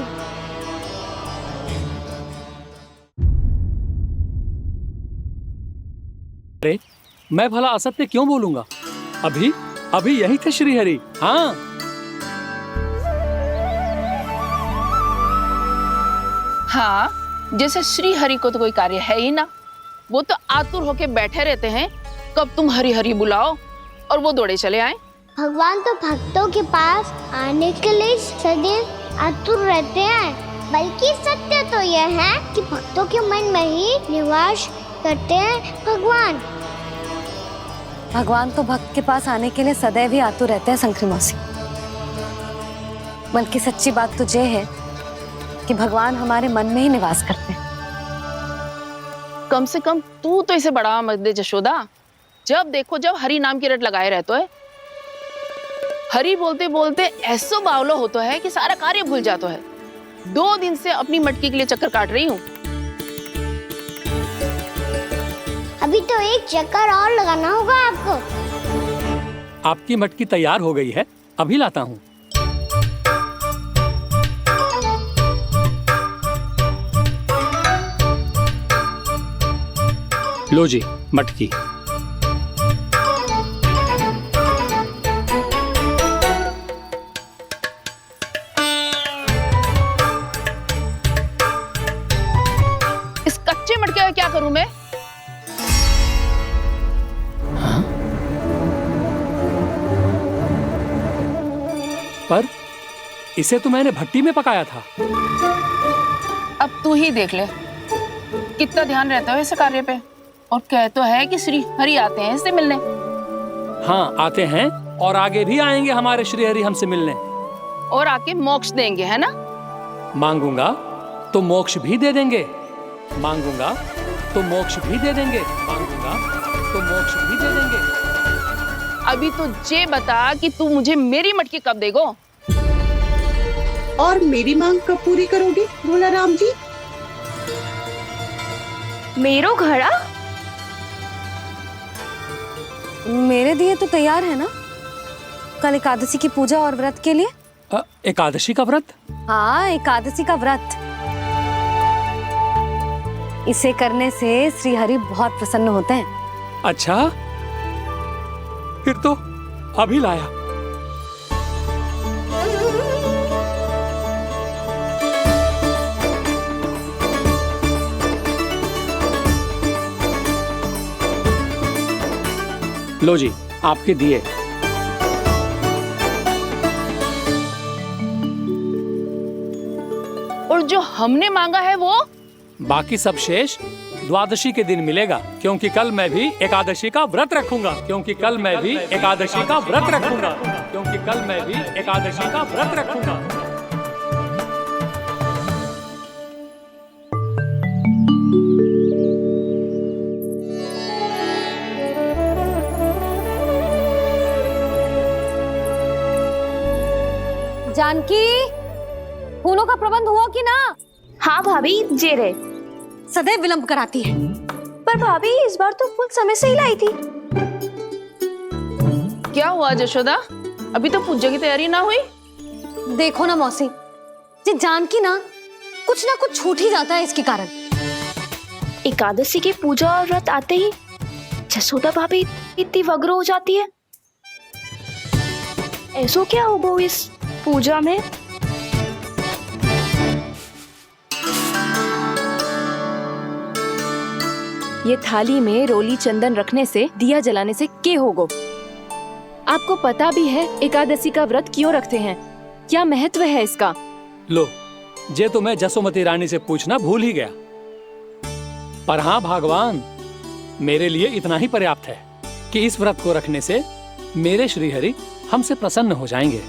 अरे मैं भला असत्य क्यों बोलूंगा? अभी अभी यही थे श्री हरि। हाँ,
हाँ, जैसे श्री हरि को तो कोई कार्य है ही ना, वो तो आतुर होके बैठे रहते हैं कब तुम हरि हरि बुलाओ और वो दौड़े चले आए।
भगवान तो भक्तों के पास आने के लिए सदैव आतुर रहते हैं, बल्कि सत्य तो यह है कि भक्तों के मन में ही निवास करते हैं भगवान।
भगवान तो भक्त के पास आने के लिए सदैव ही आतुर रहते हैं शंकरी मौसी। बल्कि सच्ची बात तो ये है कि भगवान हमारे मन में ही निवास करते हैं।
कम से कम तू तो इसे बढ़ावा मत दे जशोदा। जब देखो जब हरि नाम की रट लगाए रहते है। हरि बोलते बोलते ऐसो बावलो होता है कि सारा कार्य भूल जाता है। 2 दिन से अपनी मटकी के लिए चक्कर काट रही हूँ।
अभी तो एक चक्कर और लगाना होगा आपको।
आपकी मटकी तैयार हो गई है, अभी लाता हूँ। लो जी मटकी।
इस कच्चे मटके का क्या करूं मैं?
पर इसे तो मैंने भट्टी में पकाया था।
अब तू ही देख ले कितना ध्यान रहता है इस कार्य पे। और कह तो है कि श्री हरि आते हैं इससे मिलने।
हाँ, आते हैं और आगे भी आएंगे हमारे श्री हरि हमसे मिलने।
और आके मोक्ष देंगे, है ना?
मांगूंगा तो मोक्ष भी दे देंगे, मांगूंगा तो मोक्ष भी दे देंगे, मांगूंगा तो मोक्ष भी दे देंगे।
अभी तो ये बता कि तू मुझे मेरी मटकी कब देगो?
और मेरी मांग कब पूरी करोगी भोला राम जी?
मेरो घड़ा मेरे दिए तो तैयार है ना, कल एकादशी की पूजा और व्रत के लिए।
एकादशी का व्रत?
हाँ, एकादशी का व्रत। इसे करने से श्री हरि बहुत प्रसन्न होते हैं।
अच्छा, फिर तो अभी लाया। लो जी आपके दिए।
और जो हमने मांगा है वो?
बाकी सब शेष द्वादशी के दिन मिलेगा, क्योंकि कल मैं भी एकादशी का व्रत रखूंगा, क्योंकि कल मैं भी एकादशी का व्रत रखूंगा, क्योंकि कल मैं भी एकादशी का व्रत रखूंगा।
जानकी, फूलों का प्रबंध हुआ कि ना?
हाँ भाभी, जे रहे।
सदैव विलंब कराती है।
पर भाभी इस बार तो फूल समय से ही लाई थी।
क्या हुआ जशोदा? अभी तो पूजा की तैयारी ना हुई?
देखो ना मौसी, ये जानकी ना कुछ छूट ही जाता है इसके कारण।
एकादशी की पूजा और व्रत आते ही जसोदा भाभी इतनी वग्र हो जाती है। ऐसो क्या होगा इस पूजा में? ये थाली में रोली चंदन रखने से, दिया जलाने से के होगो? आपको पता भी है एकादशी का व्रत क्यों रखते हैं? क्या महत्व है इसका?
लो, जे तो मैं जसोमती रानी से पूछना भूल ही गया। पर हाँ भगवान, मेरे लिए इतना ही पर्याप्त है कि इस व्रत को रखने से मेरे श्रीहरि हमसे प्रसन्न हो जाएंगे।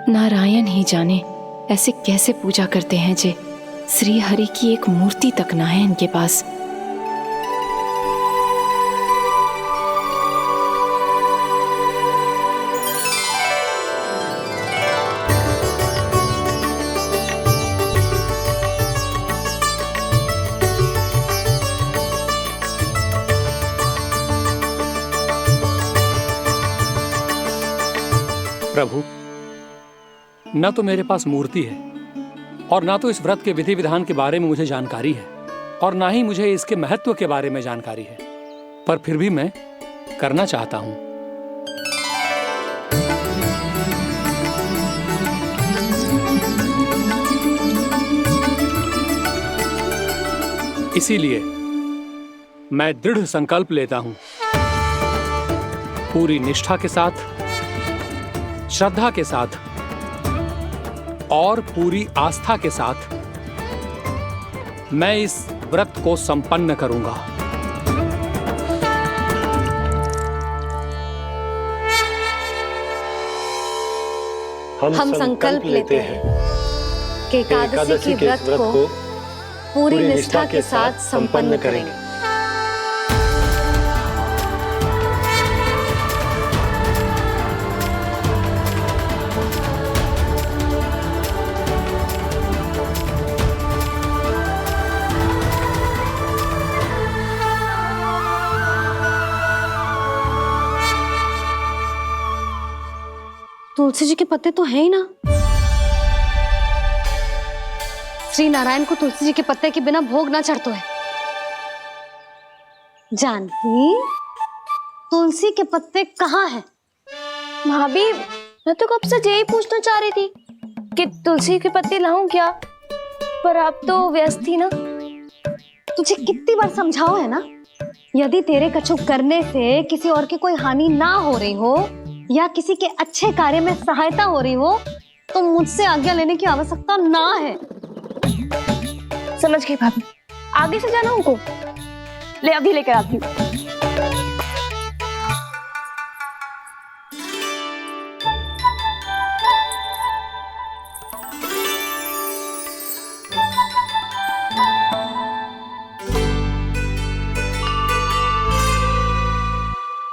नारायण ही जाने ऐसे कैसे पूजा करते हैं जे श्री हरि की एक मूर्ति तक ना है इनके पास।
प्रभु, न तो मेरे पास मूर्ति है और ना तो इस व्रत के विधि विधान के बारे में मुझे जानकारी है और ना ही मुझे इसके महत्व के बारे में जानकारी है, पर फिर भी मैं करना चाहता हूं। इसीलिए मैं दृढ़ संकल्प लेता हूं, पूरी निष्ठा के साथ, श्रद्धा के साथ और पूरी आस्था के साथ मैं इस व्रत को संपन्न करूंगा।
हम संकल्प लेते हैं कि एकादशी के व्रत को पूरी निष्ठा के साथ संपन्न करेंगे। तुलसी जी के पत्ते तो हैं ही ना। श्री नारायण को तुलसी जी के पत्ते के बिना भोग ना चढ़तो है। जानकी, तुलसी के पत्ते कहाँ हैं?
भाभी, मैं तो कब से यही पूछना चाह रही थी कि तुलसी के पत्ते लाऊं क्या, पर आप तो व्यस्त थी ना।
तुझे कितनी बार समझाओ है ना, यदि तेरे कछु करने से किसी और की कोई हानि ना हो रही हो या किसी के अच्छे कार्य में सहायता हो रही हो तो मुझसे आज्ञा लेने की आवश्यकता ना है।
समझ गई भाभी, आगे से जाना उनको। ले अभी लेकर आती हूँ।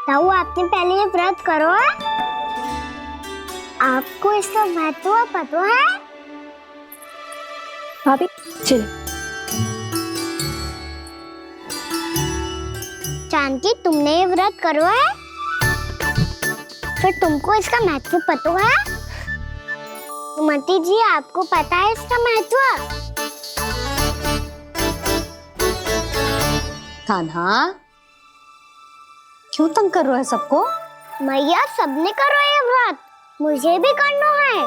ताऊ, आपने पहले ये व्रत करो है? आपको इसका महत्व पता है?
भाभी चल।
जानकी, तुमने ये व्रत करो है? फिर तुमको इसका महत्व पता है? सुमति जी, आपको पता है इसका महत्व?
कान्हा, क्यों तंग कर रहे हो सबको?
मैया, सबने करो ये व्रत, मुझे भी करना है।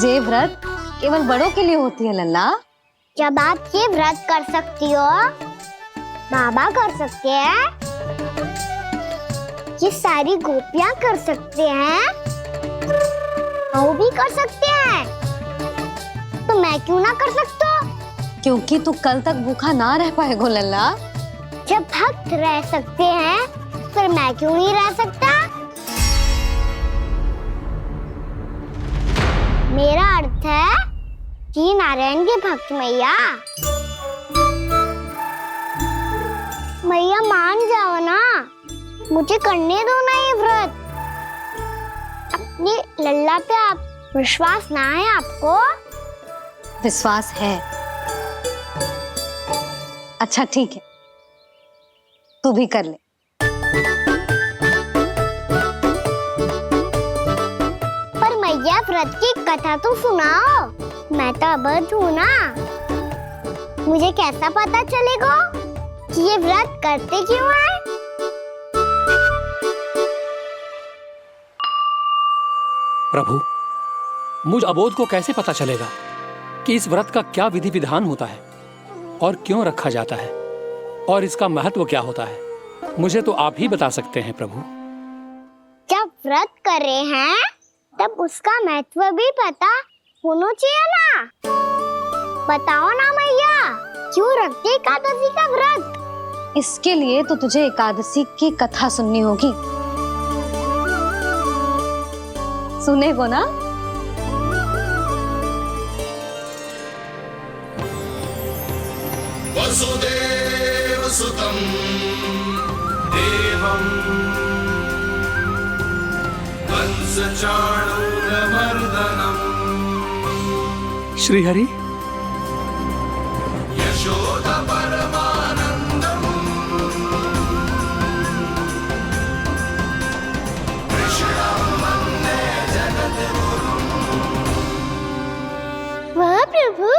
ये व्रत केवल बड़ों के लिए होती है लल्ला।
जब आप ये व्रत कर सकती हो, बाबा कर सकते हैं, ये सारी गोपियां कर सकते हैं, वो भी कर सकते हैं, तो मैं क्यों ना कर सकता?
क्योंकि तू कल तक भूखा ना रह पाएगो लल्ला।
जब भक्त रह सकते हैं, फिर मैं क्यों नहीं रह सकता? मेरा अर्थ है कि नारायण के भक्त मैया, मैया मान जाओ ना, मुझे करने दो ना ये व्रत। अब ये लल्ला पे आप विश्वास ना है आपको?
विश्वास है। अच्छा ठीक है, तू भी कर ले।
पर मैया व्रत की कथा तो सुनाओ, मैं तो अबध हूँ ना। मुझे कैसा पता चलेगा कि ये व्रत करते क्यों हैं?
प्रभु, मुझ अबोध को कैसे पता चलेगा कि इस व्रत का क्या विधि विधान होता है और क्यों रखा जाता है और इसका महत्व क्या होता है? मुझे तो आप ही बता सकते हैं प्रभु।
जब व्रत कर रहे हैं तब उसका महत्व भी पता होना चाहिए ना। बताओ ना मैया, क्यों रखते एकादशी का व्रत?
इसके लिए तो तुझे एकादशी की कथा सुननी होगी। सुनेगो ना?
वसुदेव सुतं देवं कंसचाणूरमर्दनम्
श्रीहरि,
यशोदा परमानंदम् कृष्णं वन्दे जगद्गुरुम्।
वाह प्रभु,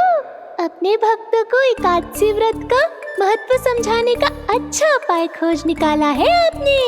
अपने भक्तों को एकादशी व्रत का महत्व समझाने का अच्छा उपाय खोज निकाला है आपने।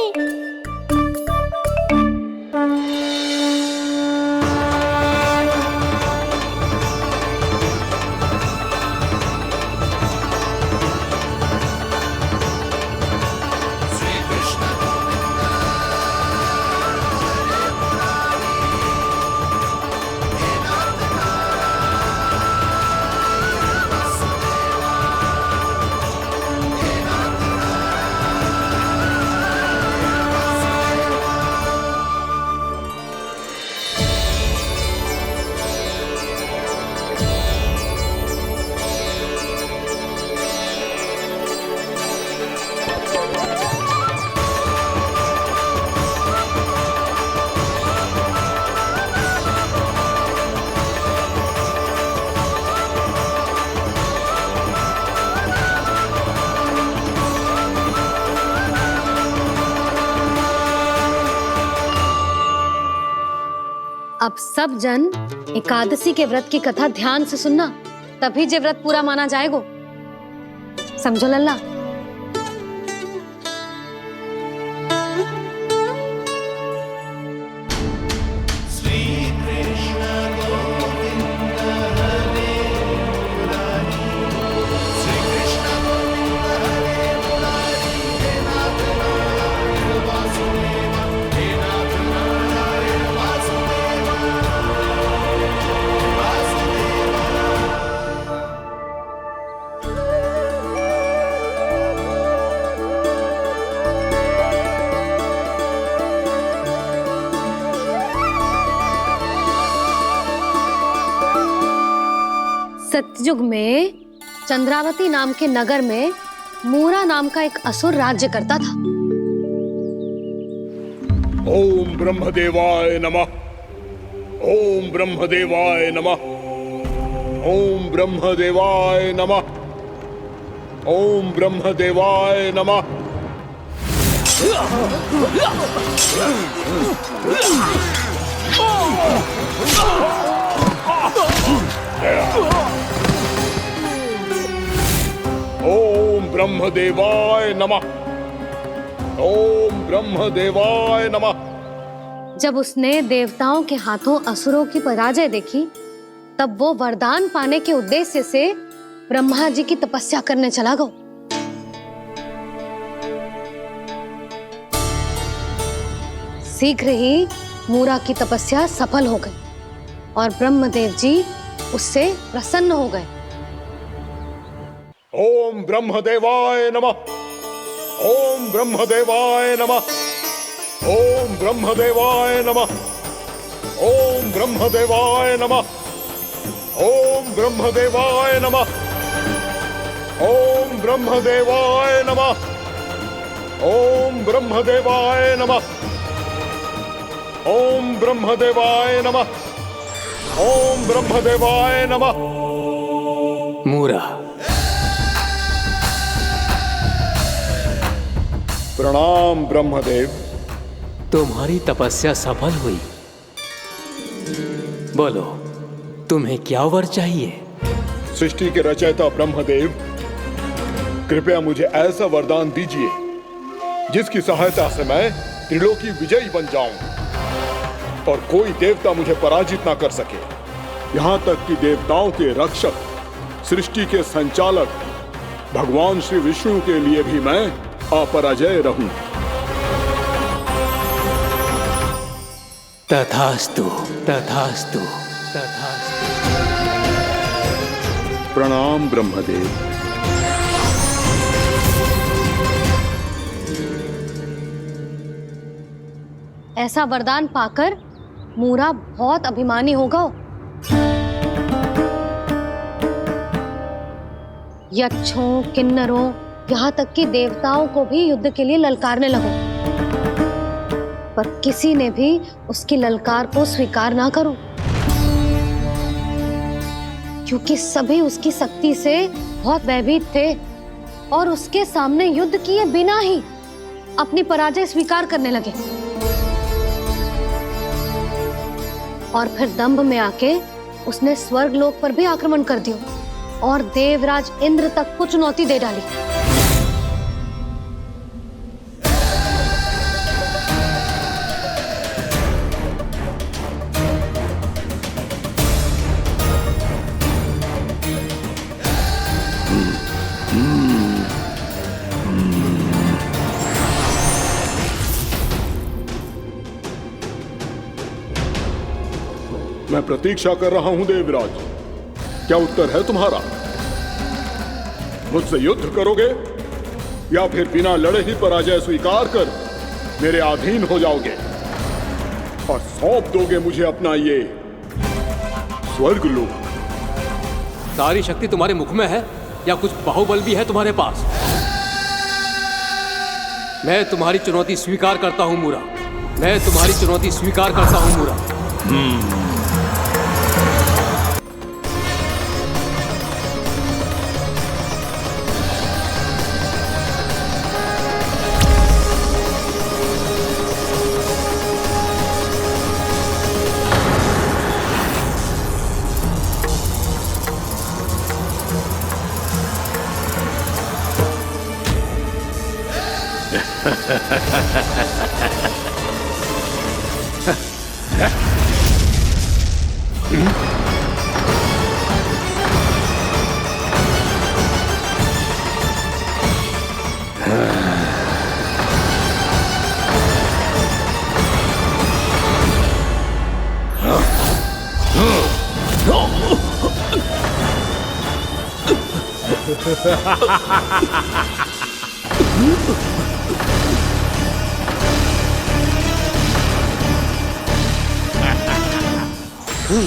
अब सब जन एकादशी के व्रत की कथा ध्यान से सुनना, तभी जे व्रत पूरा माना जाएगा। समझो लल्ला? सतयुग में चंद्रावती नाम के नगर में मूरा नाम का एक असुर राज्य करता था।
ओम ब्रह्मदेवाय नमः। ओम ब्रह्मदेवाय नमः। ओम ब्रह्मदेवाय नमः। ओम ब्रह्मदेवाय नमः। ओम ब्रह्मदेवाय नमः। ओम ब्रह्मदेवाय नमः।
जब उसने देवताओं के हाथों असुरों की पराजय देखी, तब वो वरदान पाने के उद्देश्य से ब्रह्मा जी की तपस्या करने चला गया। शीघ्र ही मूरा की तपस्या सफल हो गई और ब्रह्मदेव जी उससे प्रसन्न हो गए।
ओम ब्रह्मदेवाय नमः। ओम ब्रह्मदेवाय नमः। ओम ब्रह्मदेवाय नमः। ओम ब्रह्मदेवाय नमः। ओम ब्रह्मदेवाय नमः। ओम ब्रह्मदेवाय नमः। ओम ब्रह्मदेवाय नमः।
ओम ब्रह्मदेवाय नमः। ओम ब्रह्मदेवाय नमः।
मूरा,
प्रणाम ब्रह्मदेव।
तुम्हारी तपस्या सफल हुई। बोलो, तुम्हें क्या वर चाहिए?
सृष्टि के रचयिता ब्रह्मदेव, कृपया मुझे ऐसा वरदान दीजिए जिसकी सहायता से मैं त्रिलोकी विजयी बन जाऊं और कोई देवता मुझे पराजित ना कर सके। यहां तक कि देवताओं के रक्षक, सृष्टि के संचालक भगवान श्री विष्णु के लिए भी मैं अपराजय रहूं।
तथास्तु, तथास्तु, तथास्तु।
प्रणाम ब्रह्मदेव।
ऐसा वरदान पाकर मूरा बहुत अभिमानी होगा। यक्षों, किन्नरों, यहाँ तक कि देवताओं को भी युद्ध के लिए ललकारने लगो, पर किसी ने भी उसकी ललकार को स्वीकार ना करो, क्योंकि सभी उसकी शक्ति से बहुत भयभीत थे और उसके सामने युद्ध किए बिना ही अपनी पराजय स्वीकार करने लगे। और फिर दंभ में आके उसने स्वर्ग लोक पर भी आक्रमण कर दिया और देवराज इंद्र तक को चुनौती दे डाली।
मैं प्रतीक्षा कर रहा हूं देवराज, क्या उत्तर है तुम्हारा? मुझसे युद्ध करोगे या फिर बिना लड़े ही पराजय स्वीकार कर मेरे अधीन हो जाओगे और सौंप दोगे मुझे अपना ये स्वर्ग लोक?
सारी शक्ति तुम्हारे मुख में है या कुछ बाहुबल भी है तुम्हारे पास? मैं तुम्हारी चुनौती स्वीकार करता हूं मूरा, मैं तुम्हारी चुनौती स्वीकार करता हूं मूरा।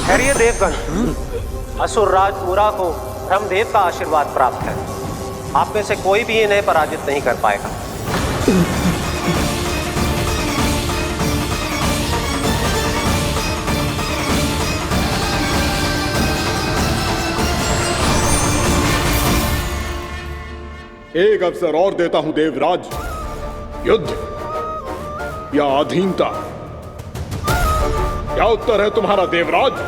खैरिए देवगण, असुर राज मूरा को ब्रह्मदेव का आशीर्वाद प्राप्त है। आप में से कोई भी इन्हें पराजित नहीं कर पाएगा।
एक अवसर और देता हूं देवराज, युद्ध या अधीनता, क्या उत्तर है तुम्हारा देवराज?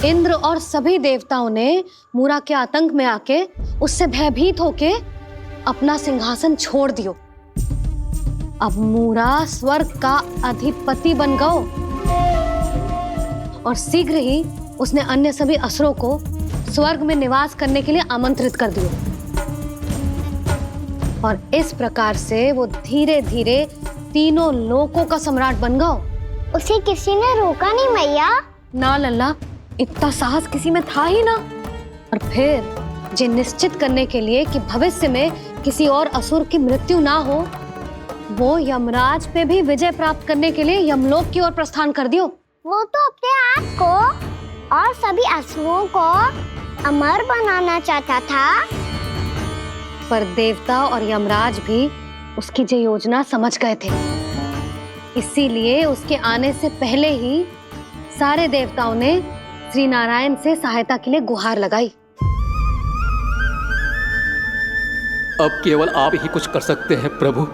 इंद्र और सभी देवताओं ने मूरा के आतंक में आके उससे भयभीत होके अपना सिंहासन छोड़ दियो। अब मूरा स्वर्ग का अधिपति बन गयो और शीघ्र ही उसने अन्य सभी असुरों को स्वर्ग में निवास करने के लिए आमंत्रित कर दिया। और इस प्रकार से वो धीरे धीरे तीनों लोकों का सम्राट बन गया।
उसे किसी ने रोका नहीं मैया?
ना लल्ला, इतना साहस किसी में था ही ना। और फिर ये निश्चित करने के लिए कि भविष्य में किसी और असुर की मृत्यु ना हो, वो यमराज पे भी विजय प्राप्त करने के लिए यमलोक की ओर प्रस्थान कर दियो।
वो तो अपने आप को और सभी असुरों को अमर बनाना चाहता था।
पर देवता और यमराज भी उसकी ये योजना समझ गए थे। इसीलिए उसके आने से पहले ही सारे देवताओं ने श्री नारायण से सहायता के लिए गुहार लगाई।
अब केवल आप ही कुछ कर सकते हैं प्रभु।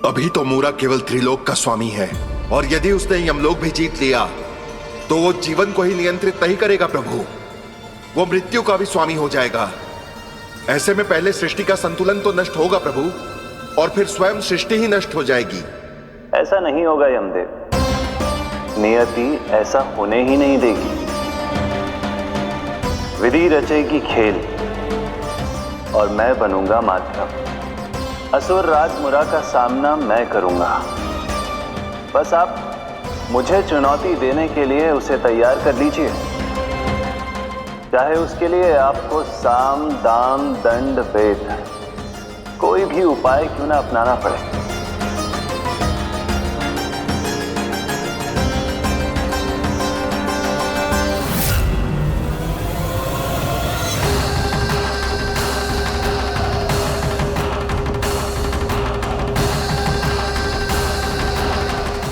अभी तो मूरा केवल त्रिलोक का स्वामी है, और यदि उसने यमलोक भी जीत लिया तो वो जीवन को ही नियंत्रित नहीं करेगा प्रभु, वो मृत्यु का भी स्वामी हो जाएगा। ऐसे में पहले सृष्टि का संतुलन तो नष्ट होगा प्रभु, और फिर स्वयं सृष्टि ही नष्ट हो जाएगी।
ऐसा नहीं होगा यमदेव, नियति ऐसा होने ही नहीं देगी। विधि रचेगी खेल और मैं बनूंगा माध्यम। असुर राज मुरा का सामना मैं करूंगा। बस आप मुझे चुनौती देने के लिए उसे तैयार कर लीजिए, चाहे उसके लिए आपको साम दाम दंड भेद कोई भी उपाय क्यों ना अपनाना पड़े।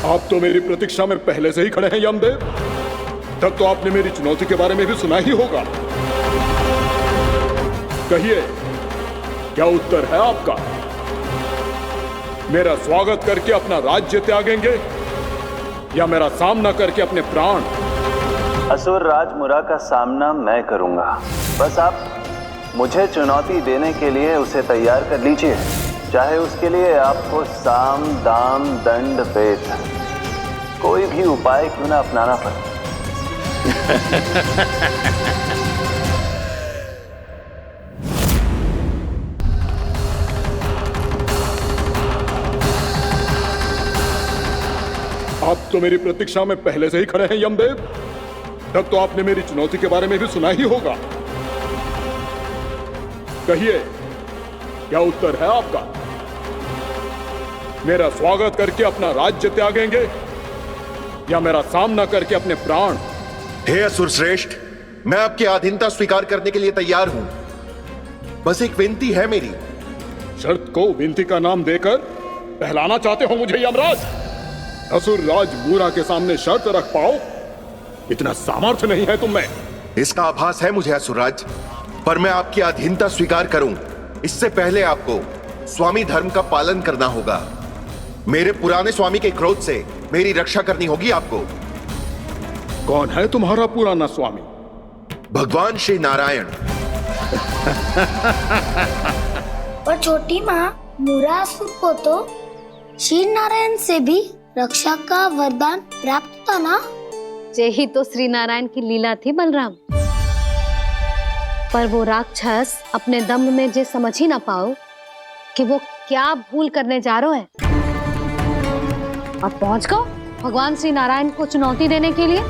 आप तो मेरी प्रतीक्षा में पहले से ही खड़े हैं यमदेव। तब तो आपने मेरी चुनौती के बारे में भी सुना ही होगा। कहिए, क्या उत्तर है आपका? मेरा स्वागत करके अपना राज्य त्यागेंगे या मेरा सामना करके अपने प्राण?
असुर राज मुरा का सामना मैं करूंगा। बस आप मुझे चुनौती देने के लिए उसे तैयार कर लीजिए, चाहे उसके लिए आपको साम दाम दंड भेद कोई भी उपाय क्यों ना अपनाना पड़े।
आप तो मेरी प्रतीक्षा में पहले से ही खड़े हैं यमदेव। तब तो आपने मेरी चुनौती के बारे में भी सुना ही होगा। कहिए, क्या उत्तर है आपका? मेरा स्वागत करके अपना राज्य त्यागेंगे या मेरा सामना करके अपने प्राण?
हे असुर श्रेष्ठ, मैं आपकी अधीनता स्वीकार करने के लिए तैयार हूं। बस एक विनती है मेरी।
शर्त को विनती का नाम देकर पहलाना चाहते हो मुझे यमराज? असुर राज मूरा के सामने शर्त रख पाओ, इतना सामर्थ्य नहीं है तुम में।
इसका आभास है मुझे असुरराज, पर मैं आपकी अधीनता स्वीकार करूं इससे पहले आपको स्वामी धर्म का पालन करना होगा। मेरे पुराने स्वामी के क्रोध से मेरी रक्षा करनी होगी आपको।
कौन है तुम्हारा पुराना स्वामी?
भगवान श्री नारायण।
और छोटी माँ मूरासुर को तो श्री नारायण से भी रक्षा का वरदान प्राप्त था ना?
यही तो श्री नारायण की लीला थी बलराम। पर वो राक्षस अपने दम में जे समझ ही ना पाओ कि वो क्या भूल करने जा रहे हैं, और पहुंच गो भगवान श्री नारायण को चुनौती देने के लिए।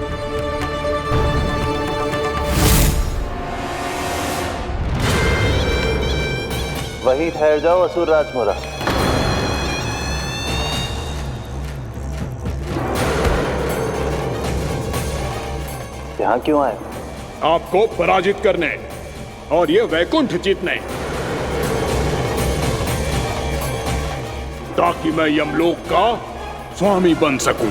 वही ठहर जाओ असुर राज मुरा। यहाँ क्यों आए?
आपको पराजित करने और ये वैकुंठ जीतने, ताकि मैं यमलोक का स्वामी बन सकूं।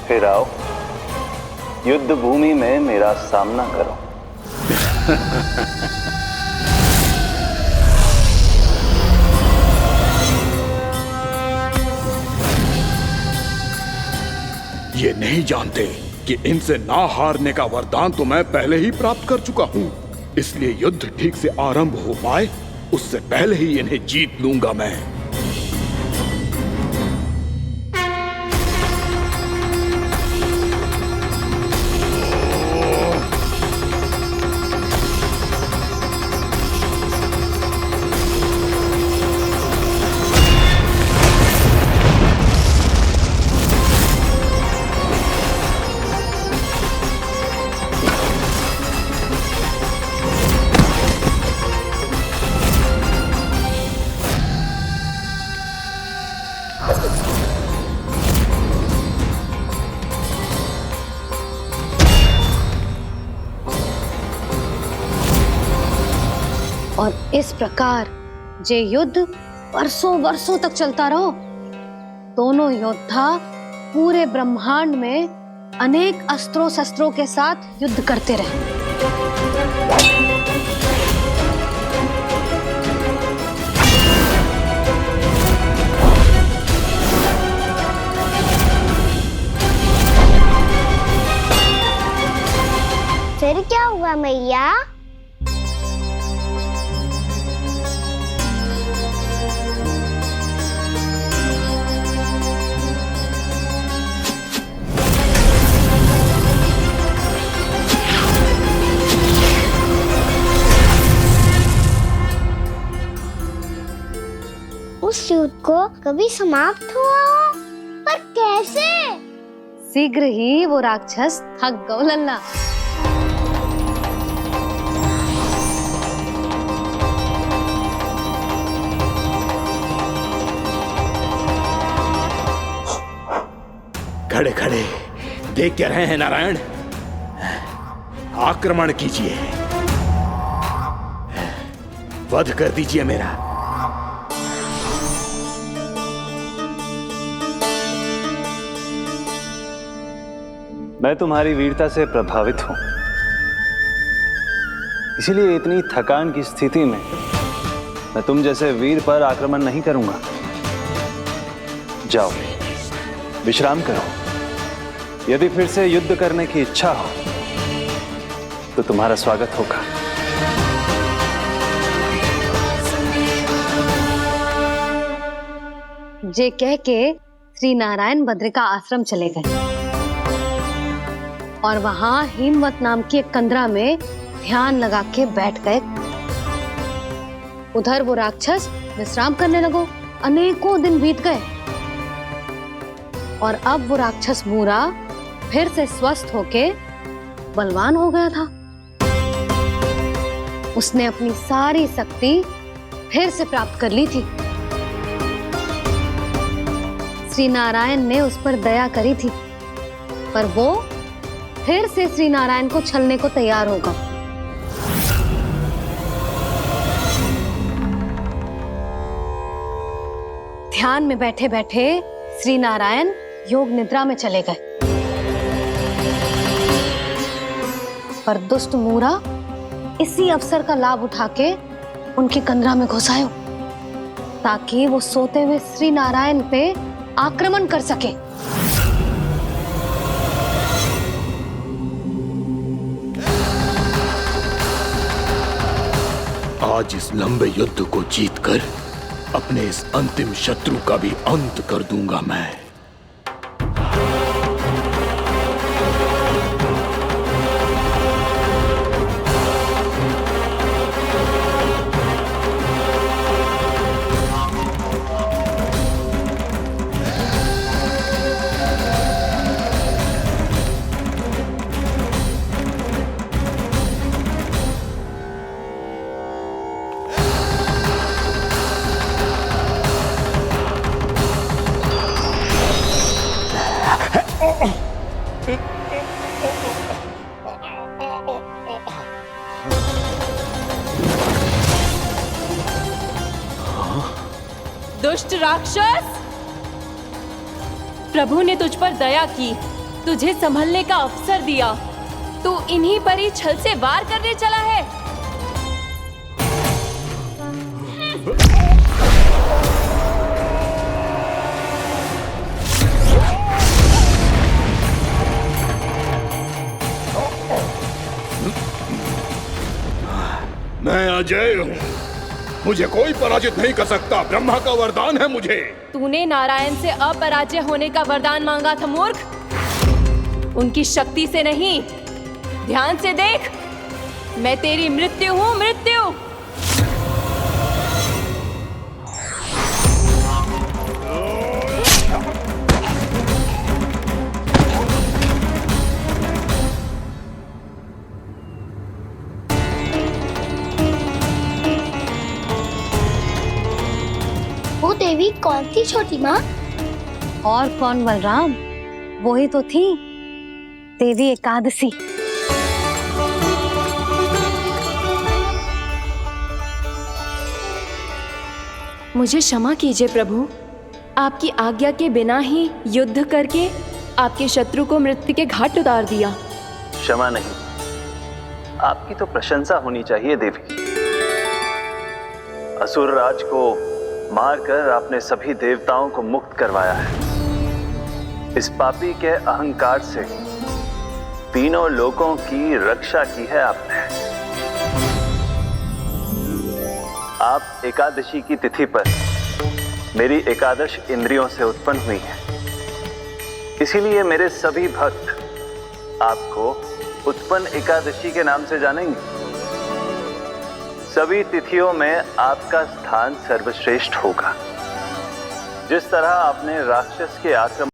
फिर आओ, युद्ध भूमि में मेरा सामना करो।
ये नहीं जानते कि इनसे ना हारने का वरदान तो मैं पहले ही प्राप्त कर चुका हूं। इसलिए युद्ध ठीक से आरंभ हो पाए उससे पहले ही इन्हें जीत लूंगा मैं।
और इस प्रकार जे युद्ध वर्षों वर्षों तक चलता रहो। दोनों योद्धा पूरे ब्रह्मांड में अनेक अस्त्रों शस्त्रों के साथ युद्ध करते रहे।
फिर क्या हुआ मैया? उस युद्ध को कभी समाप्त हुआ हो, पर कैसे?
शीघ्र ही वो राक्षस थक गौ लल्ला।
खड़े खड़े देख क्या रहे हैं नारायण? आक्रमण कीजिए, वध कर दीजिए मेरा।
मैं तुम्हारी वीरता से प्रभावित हूं, इसीलिए इतनी थकान की स्थिति में मैं तुम जैसे वीर पर आक्रमण नहीं करूंगा। जाओ विश्राम करो। यदि फिर से युद्ध करने की इच्छा हो तो तुम्हारा स्वागत होगा।
जे कह के श्री नारायण बद्रिका आश्रम चले गए और वहां हिमवत नाम की एक कंदरा में ध्यान लगा के बैठ गए। उधर वो राक्षस विश्राम करने लगो। अनेकों दिन बीत गए और अब वो राक्षस मूरा फिर से स्वस्थ होके बलवान हो गया था। उसने अपनी सारी शक्ति फिर से प्राप्त कर ली थी। श्री नारायण ने उस पर दया करी थी, पर वो फिर से श्री नारायण को छलने को तैयार होगा। ध्यान में बैठे बैठे श्री नारायण योग निद्रा में चले गए, पर दुष्ट मूरा इसी अवसर का लाभ उठा के उनकी कंदरा में घुस आयो ताकि वो सोते हुए श्री नारायण पे आक्रमण कर सके।
आज इस लंबे युद्ध को जीतकर अपने इस अंतिम शत्रु का भी अंत कर दूंगा मैं।
दुष्ट राक्षस, प्रभु ने तुझ पर दया की, तुझे संभलने का अवसर दिया। तू इन्हीं पर ही छल से वार करने चला है।
मैं अजय हूँ, मुझे कोई पराजित नहीं कर सकता। ब्रह्मा का वरदान है मुझे।
तूने नारायण से अपराजय होने का वरदान मांगा था मूर्ख, उनकी शक्ति से नहीं। ध्यान से देख, मैं तेरी मृत्यु हूँ, मृत्यु।
वो देवी कौन थी छोटी माँ?
और कौन बलराम, वो ही तो थी देवी एकादशी।
मुझे क्षमा कीजिए प्रभु। आपकी आज्ञा के बिना ही युद्ध करके आपके शत्रु को मृत्यु के घाट उतार दिया।
क्षमा नहीं, आपकी तो प्रशंसा होनी चाहिए देवी। असुर राज को मारकर आपने सभी देवताओं को मुक्त करवाया है। इस पापी के अहंकार से तीनों लोकों की रक्षा की है आपने। आप एकादशी की तिथि पर मेरी एकादश इंद्रियों से उत्पन्न हुई हैं। इसीलिए मेरे सभी भक्त आपको उत्पन्न एकादशी के नाम से जानेंगे। सभी तिथियों में आपका स्थान सर्वश्रेष्ठ होगा। जिस तरह आपने राक्षस के आक्रमण